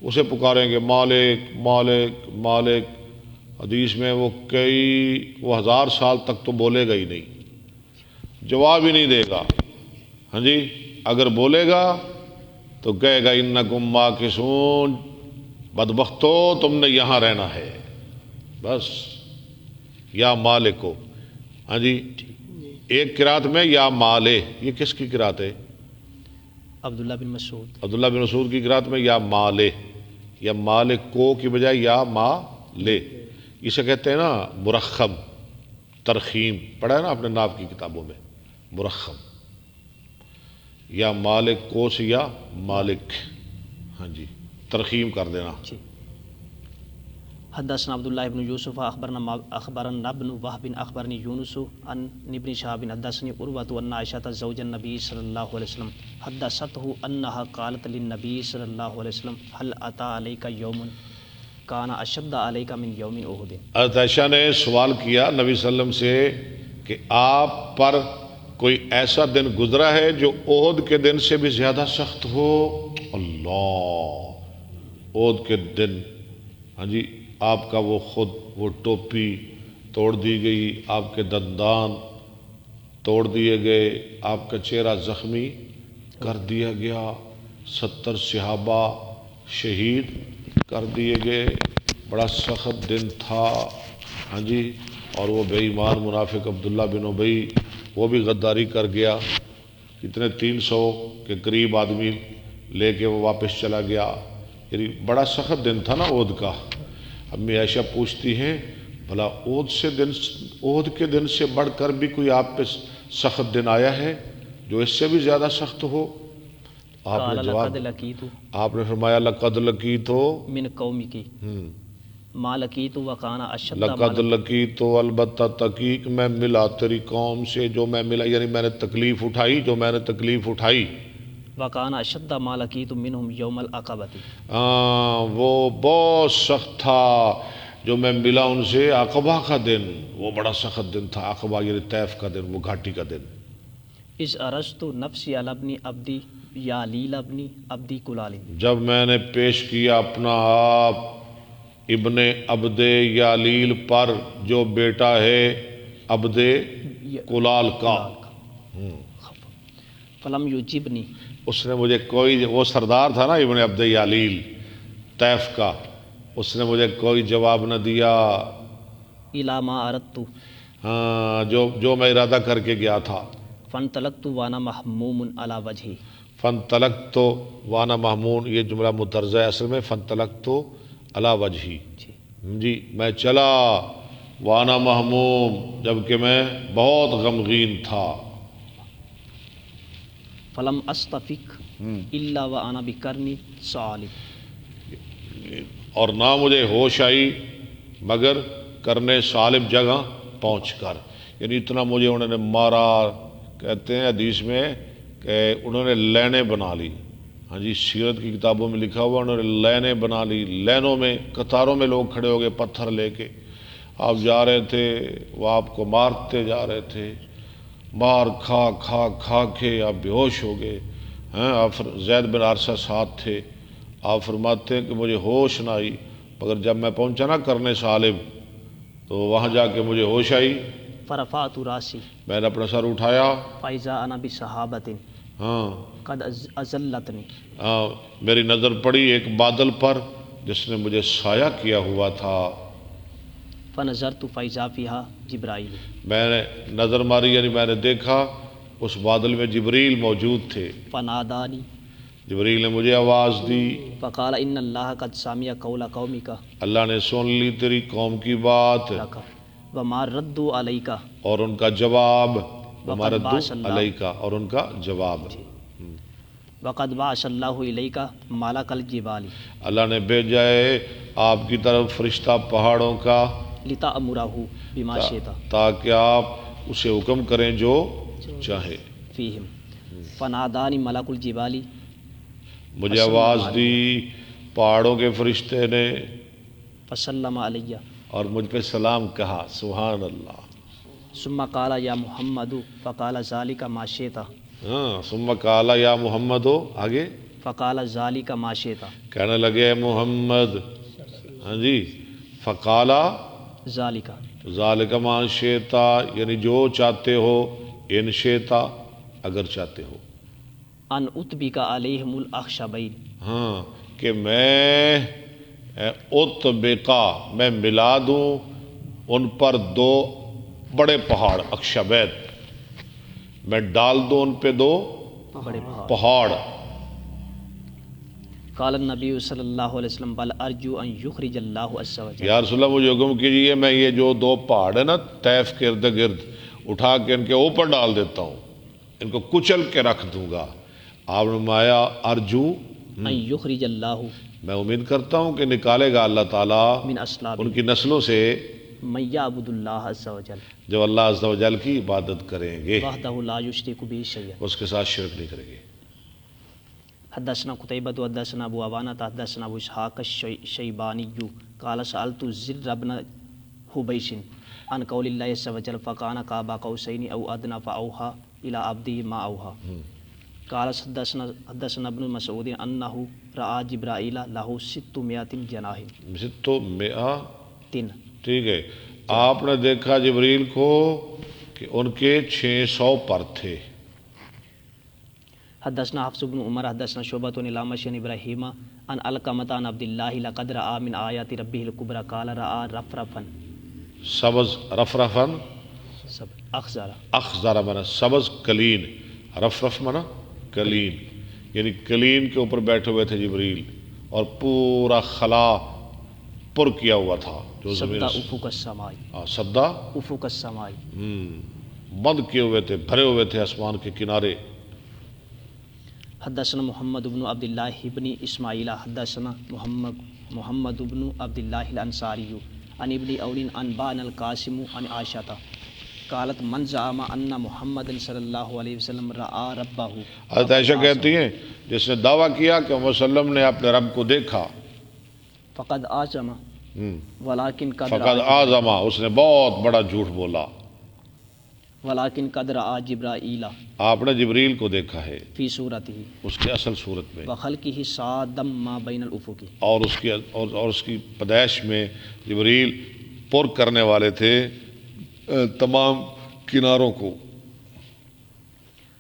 اسے پکاریں گے مالک مالک مالک. حدیث میں وہ ہزار سال تک تو بولے گا ہی نہیں، جواب ہی نہیں دے گا. ہاں جی اگر بولے گا تو کہے گا انکم ماکثون، بدبختو تم نے یہاں رہنا ہے بس. یا مالک کو. ہاں جی ایک قرات میں یا مالے. یہ کس کی قرات ہے؟ عبداللہ بن مسعود. عبداللہ بن مسعود کی قرات میں یا مالے. یا مالک کو کی بجائے یا مالے. اسے کہتے ہیں نا مرخم ترخیم. پڑھا ہے نا اپنے ناف کی کتابوں میں مرخم. یا مالک کو سے یا مالک. ہاں جی ترخیم کر دینا. حدثنا عبداللہ بن یوسف اخبرنا ابن وهب اخبرنی یونس عن ابن شہاب حدثنی عروۃ ان عائشہ زوج النبی صلی اللہ علیہ وسلم حدثته انها قالت للنبی صلی اللہ علیہ وسلم هل اتى عليك يوم كان اشد عليك من يوم احد. حضرت عائشہ نے سوال کیا نبی صلی اللہ علیہ وسلم سے کہ آپ پر کوئی ایسا دن گزرا ہے جو احد کے دن سے بھی زیادہ سخت ہو. اللہ احد کے دن ہاں جی آپ کا وہ ٹوپی توڑ دی گئی، آپ کے دندان توڑ دیے گئے، آپ کا چہرہ زخمی کر دیا گیا، 70 صحابہ شہید کر دیے گئے. بڑا سخت دن تھا. ہاں جی اور وہ بے ایمان منافق عبداللہ بن ابی وہ بھی غداری کر گیا، کتنے 300 کے قریب آدمی لے کے وہ واپس چلا گیا، یعنی بڑا سخت دن تھا نا عہد کا۔ امی عائشہ پوچھتی ہیں بھلا عہد کے دن سے بڑھ کر بھی کوئی آپ پہ سخت دن آیا ہے جو اس سے بھی زیادہ سخت ہو؟ آپ نے قال جواب لقد لقیت آپ نے فرمایا لقد لقیت من قومک ما لقیت وکان اشد ما لقد لقیت، البتہ تحقیق میں ملا تیری قوم سے جو میں ملا، یعنی میں نے تکلیف اٹھائی وکان اشد ما لقیت منہم یوم العقبۃ، وہ بہت سخت تھا جو میں ملا ان سے عقبہ کا دن، وہ بڑا سخت دن تھا، عقبہ یعنی طیف کا دن، وہ گھاٹی کا دن۔ اذ ارست نفسی علی ابن عبدی یا لیل ابن عبدی کلال، جب میں نے پیش کیا اپنا آپ ابن عبد یالیل پر جو بیٹا ہے عبد کلال کا، فلم یجبنی، اس نے مجھے کوئی، وہ سردار تھا نا ابن عبد یالیل طیف کا، اس نے مجھے کوئی جواب نہ دیا، الی ما اردت، ہاں جو میں ارادہ کر کے گیا تھا۔ فانطلقت وانا محموم علی وجہی، فانطلقت وانا محمون، یہ جملہ مترجم ہے اصل میں فانطلقت علی وجہی، جی میں چلا وانا محموم جبکہ میں بہت غمگین تھا۔ فلم استفق الا وانا بقرنی ثعالب، اور نہ مجھے ہوش آئی مگر کرنے ثعالب جگہ پہنچ کر، یعنی اتنا مجھے انہوں نے مارا، کہتے ہیں حدیث میں کہ انہوں نے لینیں بنا لی، ہاں جی سیرت کی کتابوں میں لکھا ہوا انہوں نے لینیں بنا لی، لینوں میں قطاروں میں لوگ کھڑے ہو گئے پتھر لے کے، آپ جا رہے تھے وہ آپ کو مارتے جا رہے تھے، مار کھا کے آپ بے ہوش ہو گئے ہیں۔ آپ زید بن حارثہ ساتھ تھے، آپ فرماتے ہیں کہ مجھے ہوش نہ آئی مگر جب میں پہنچا نا کرنے ثعالب تو وہاں جا کے مجھے ہوش آئی، فرفعت راسی میں نے اپنا سر اٹھایا، فاذا انا بصحابۃ ہاں قد اذلتنی، میری نظر پڑی ایک بادل پر جس نے مجھے سایہ کیا ہوا تھا، فنظرت فاذا فیہا جبرائیل، میں نے نظر ماری یعنی میں نے دیکھا اس بادل میں جبریل موجود تھے، فنادانی، جبریل نے مجھے آواز دی، فقال ان اللہ قد سمع قول قومک اللہ نے سن لی تیری قوم کی بات لک وما ردوا علیک، اور ان کا جواب، وقد بعث اللہ، علیکہ اور ان کا جواب، وقد بعث اللہ الیک ملک الجبال اللہ نے بھیجا ہے آپ کی طرف فرشتہ پہاڑوں کا، لتأمرہ بما شئت تاکہ آپ اسے حکم کریں جو چاہے۔ فیہم، فنادانی ملک الجبال مجھے آواز دی پہاڑوں کے فرشتے نے فسلم علیہ، اور مجھ پہ سلام کہا، سبحان اللہ، ثم قال یا محمد، فقال ذلک ما شئت، ہاں ثم قال یا محمد ہو آگے، فقال ذلک ما شئت، کہنے لگے اے محمد، ہاں جی فقال ذالک، ذالک ما شئتا یعنی جو چاہتے ہو، ان شئتا اگر چاہتے ہو، ان اتبک علیہم الاخشبین، ہاں کہ میں اتبقا میں ملا دوں ان پر دو بڑے پہاڑ، اخشبین میں ڈال دوں ان پہ دو بڑے پہاڑ۔ قال النبی صلی اللہ علیہ وسلم بل ارجو ان یخرج اللہ عز وجل، یا رسول اللہ مجھے حکم کیجیے میں یہ جو دو پہاڑ ہیں نا طیف کے ارد گرد اٹھا کے ان کے اوپر ڈال دیتا ہوں، ان کو کچل کے رکھ دوں گا۔ آپ نے مایا ارجو ان یخرج اللہ میں امید کرتا ہوں کہ نکالے گا اللہ تعالیٰ من اسلاب ان کی نسلوں سے من یعبد اللہ عز وجل جو اللہ عز و جل کی عبادت کریں گے، وحدہ لا یشرک بہ شیئا۔ اس کے ساتھ شرک نہیں کریں گے۔ حدثنا قتیبۃ حدثنا ابو عوانہ حدثنا ابو اسحاق الشیبانی قال سألت زر بن حبیش عن قول اللہ عز وجل فکان قاب قوسین او ادنی فاوحى الی عبده ما اوحى۔ قال حدثنا ابن مسعود انه رأى جبرائیل له 600 جناح، تو تین، ٹھیک ہے، آپ نے دیکھا جبریل کو کہ ان کے 600 پر تھے۔ حدثنا حفص بن عمر حدثنا شعبۃ عن الاعمش عن ابراہیم عن علقمۃ عن عبد اللہ لقد رأى من آیات ربه الکبریٰ قال رأى رفرفا سبز رفرفن سب اخذارہ اخضر منا سبز کلین، رفرف منا کلین، یعنی کلین کے اوپر بیٹھے ہوئے تھے جبریل اور پورا خلا پر کیا ہوا تھا جو زمین سبدہ افق السمائی، سدا افق السمائی. بند کیے ہوئے تھے، بھرے ہوئے تھے آسمان کے کنارے. حدثنا محمد بن عبد الله بن اسماعیل حدثنا محمد بن عبد الله الانصاری عن ابن اول عن بان القاسم عن عائشہ قالت من زعم ان محمد صلی اللہ علیہ وسلم رأى ربه. حضرت عائشہ کہتی ہیں جس نے دعویٰ کیا کہ محمد صلی اللہ علیہ وسلم نے اپنے رب کو دیکھا، فقد آزم ولكن قد فقد آزما، اس نے بہت بڑا جھوٹ بولا. ولكن قد رأى جبرائیل آپ نے جبریل کو دیکھا ہے فی صورتہ اس کی اصل صورت میں، وخلقہ صادم ما بین الافق. اور اس کی پیدائش میں جبریل پر کرنے والے تھے تمام کناروں کو.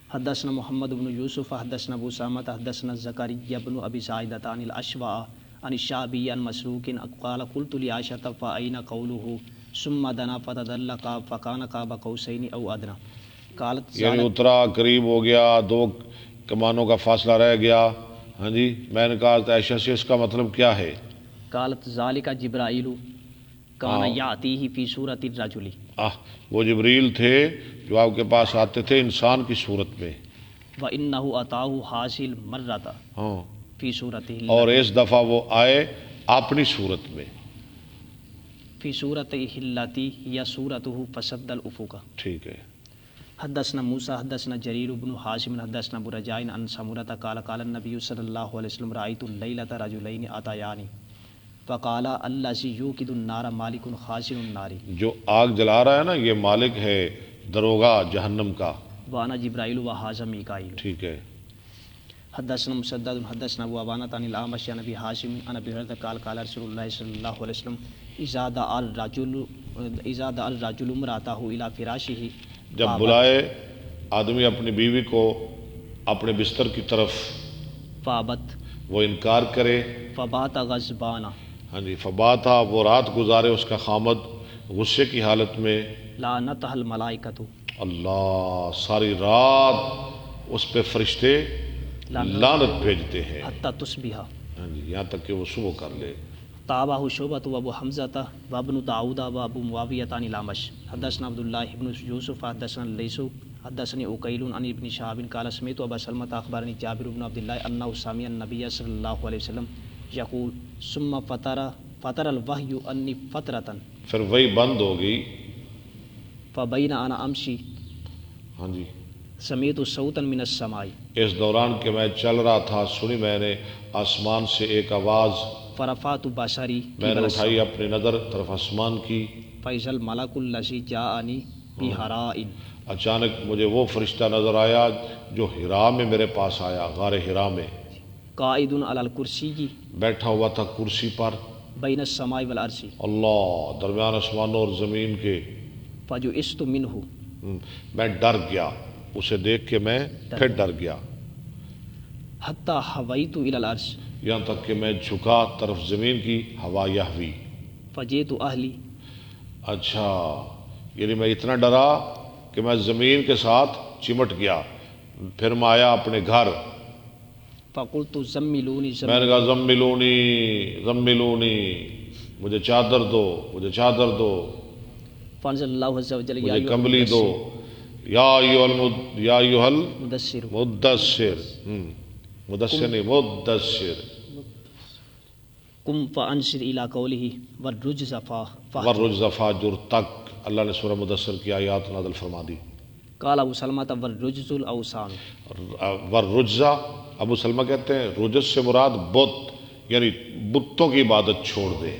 حدثنا محمد بن یوسف حدثنا ابو سامت حدثنا زکریا بن ابی سعیدۃ عن الاشوع عن الشعبی عن مسروق قال قلت لعائشہ فأین قوله ثم دنا فتدلق فكان قاب قوسین او ادنى. قالت یعنی اترا قریب ہو گیا، 2 کمانوں کا فاصلہ رہ گیا. ہاں جی، میں نے کہا عائشہ سے اس کا مطلب کیا ہے؟ قالت ذالک جبرائیل کان یاتیہ فی صورت الرجل. وہ جبریل تھے جو آپ کے پاس آتے تھے انسان کی صورت میں. وانہ اتاہ حاصل مرۃ ہاں، فی صورتہ اور اس دفعہ وہ آئے اپنی صورت میں. فی صورتہ التی یا صورتہ فسد الافق. ٹھیک ہے. حدثنا موسیٰ حدثنا جریر بن حازم حدثنا ابو رجاء عن سمرۃ قال قال النبی صلی اللہ علیہ وسلم رأیت اللیلۃ رجلین اتیانی فقال الذی یوقد النار مالک خازن النار. جو آگ جلا رہا ہے نا یہ مالک ہے دروگا جہنم کا. وانا جبرائیل و ھذا میکائیل. ٹھیک ہے. حدثنا مسدد حدثنا ابو عوانہ عن الاعمش عن ابی حازم عن ابی ہریرہ قال قال رسول اللہ صلی اللہ علیہ وسلم اذا دعا الرجل امرأته الى فراشه. جب بلائے آدمی اپنی بیوی کو اپنے بستر کی طرف فابت وہ انکار کرے. فبات غضبانا. ہاں جی، فباتا وہ رات گزارے اس کا خامد غصے کی حالت میں. لعنتہ الملائکۃ. اللہ ساری رات اس پہ فرشتے لعنت بھیجتے ہیں حتی تصبح. ہاں جی، یہاں تک کہ وہ صبح کر لے. تابعہ شعبۃ و ابو حمزۃ و ابن داؤد و ابو معاویہ عن الاعمش حدثنا عبد الله بن یوسف حدثنا الليث حدثني عقیل عن ابن شهاب قال سمعت ابا سلمة اخبرني جابر بن عبد الله انه سمع النبي صلی اللہ علیہ وسلم یقول ثم فطر الوحی انی فترة. پھر وہی بند ہوگی. فبین انا امشی ہاں جی، سمعت صوتا من السماء. اس دوران کہ میں چل رہا تھا سنی میں نے آسمان سے ایک آواز. فرفعت بصری میں نے اٹھائی اپنی نظر طرف آسمان کی. فاذا الملک الذی جاءنی بحراء. اچانک مجھے وہ فرشتہ نظر آیا جو ہرا میں میرے پاس آیا، غار ہرا میں. قائد علی الکرسی بیٹھا ہوا تھا کرسی پر. بین السماء والارض. اللہ درمیان آسمانوں اور زمین کے. فجئست منہ. میں ڈر گیا اسے دیکھ کے، میں پھر ڈر گیا. حتی حویت الی الارض. یہاں تک کہ میں جھکا طرف زمین کی. ہوا یحوی. فجئت اہلی. اچھا، یعنی میں اتنا ڈرا کہ میں زمین کے ساتھ چمٹ گیا. پھر میں آیا اپنے گھر. فقلت زملونی. میں نے کہا زملونی زملونی، مجھے چادر دو مجھے چادر دو، فانزل اللہ عز وجل مجھے کمبلی دو. یا ایھا مدثر. المدثر، مدثر نہیں مدثر. قم فانصر الی قولہ والرجز والرجز فاہجر تک اللہ نے سورہ مدثر کی آیات نازل فرما دی. قال ابو سلمہ والرجز الاوثان. والرجزہ ابو سلمہ کہتے ہیں رجز سے مراد بت، یعنی بتوں کی عبادت چھوڑ دے.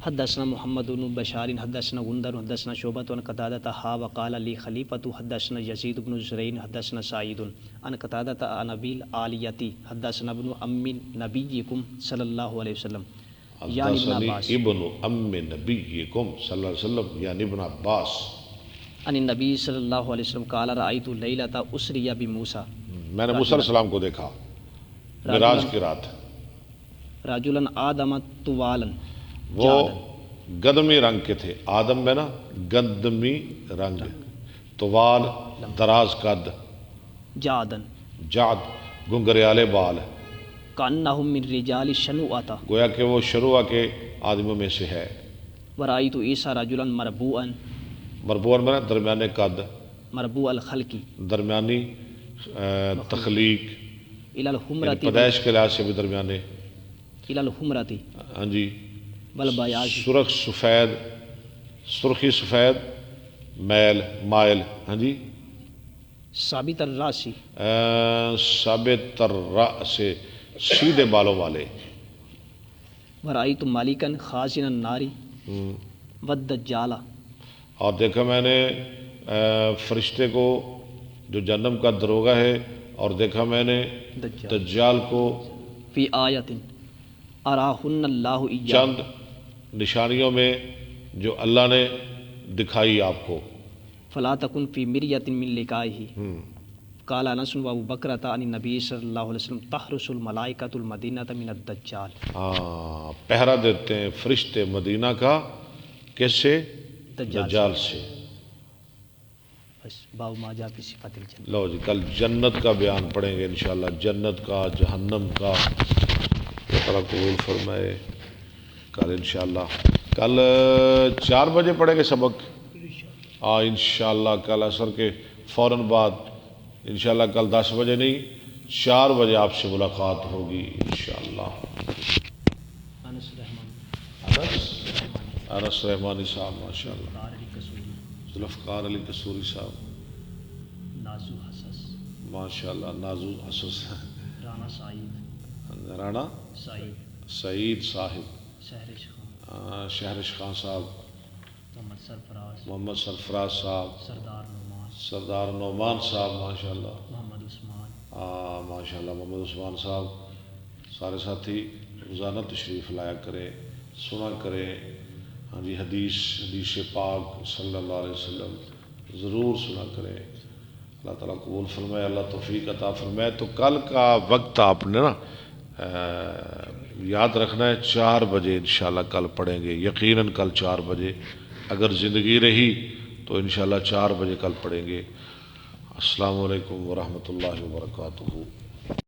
حدثنا محمد بن بشار حدثنا غندر حدثنا شعبۃ عن قتادۃ ھا وقال لي خلیفۃ حدثنا یزید بن زرین حدثنا سعید عن قتادۃ عن ابی العالیۃ حدثنا ابن ام نبیکم صلی اللہ علیہ وسلم یعنی ابن عباس. ابن ام نبیکم صلی اللہ علیہ وسلم یعنی ابن عباس. عن النبی صلی اللہ علیہ وسلم قال رأیت لیلۃ اسری بموسیٰ. میں نے موسیٰ علیہ السلام کو دیکھا معراج کی رات. رجلا آدم طوالا. وہ گندمی رنگ کے تھے، آدم میں نا گندمی رنگ، طوال دراز قد، جادن جعد گنگریالے بال، کانہم من رجال شنوعتا، گویا کہ وہ شروع کے آدمیوں میں سے ہے۔ ورائیت عیسیٰ رجلا مربوعا، مربوع میں نا درمیانے قد، مربوع الخلقی، درمیانی تخلیق، الی یعنی الحمرۃ پیدائش کے لحاظ سے بھی درمیانے، الی الحمرۃ ہاں جی، والبیاض، سرخ سفید، سرخی سفید، میل مائل، ہاں جی، ثابت الراسی، ثابت الرأس، سیدھے بالوں والے، ورائیت مالکا خازن النار والدجال، اور دیکھا میں نے فرشتے کو جو جہنم کا دروغہ ہے، اور دیکھا میں نے دجال دجال کو فی آیت اراہن اللہ ایاہ، چند نشانیوں میں جو اللہ نے دکھائی آپ کو۔ فلا تکن فی مریۃ من لقائہ، قال انس و ابو بکرۃ عن النبی صلی اللہ علیہ وسلم تحرس الملائکۃ المدینہ من الدجال، ہاں، پہرا دیتے ہیں فرشتے مدینہ کا، کس سے؟ دجال سے۔ بس باب ما جاء فی صفات الجنہ۔ لو جی، کل جنت کا بیان پڑھیں گے انشاءاللہ، جنت کا، جہنم کا، اللہ تعالیٰ قبول فرمائے۔ کل انشاءاللہ، کل 4 بجے پڑھیں گے سبق، ہاں انشاءاللہ کل عصر کے فوراً بعد، انشاءاللہ کل 10 بجے نہیں 4 بجے آپ سے ملاقات ہوگی انشاءاللہ۔ انس رحمان، انس رحمانی صاحب ماشاءاللہ، ذوالفقار علی قصوری صاحب نازو حسس، ماشاءاللہ، نازو حسس، رانا سعید، رانا سعید، سعید صاحب، شہرش خان، شہرش خان صاحب، محمد سرفراز، محمد سرفراز صاحب، سردار نعمان، سردار نعمان صاحب ماشاءاللہ، محمد عثمان، ماشاءاللہ محمد عثمان صاحب، سارے ساتھی روزانہ تشریف لایا کریں، سنا کریں، ہاں جی، حدیث پاک صلی اللہ علیہ وسلم ضرور سنا کریں۔ اللہ تعالیٰ قبول فرمائے، اللہ توفیق عطا فرمائے۔ تو کل کا وقت آپ نے نا یاد رکھنا ہے، 4 بجے انشاءاللہ کل پڑھیں گے، یقیناً کل 4 بجے، اگر زندگی رہی تو انشاءاللہ 4 بجے کل پڑھیں گے۔ السلام علیکم ورحمۃ اللہ وبرکاتہ۔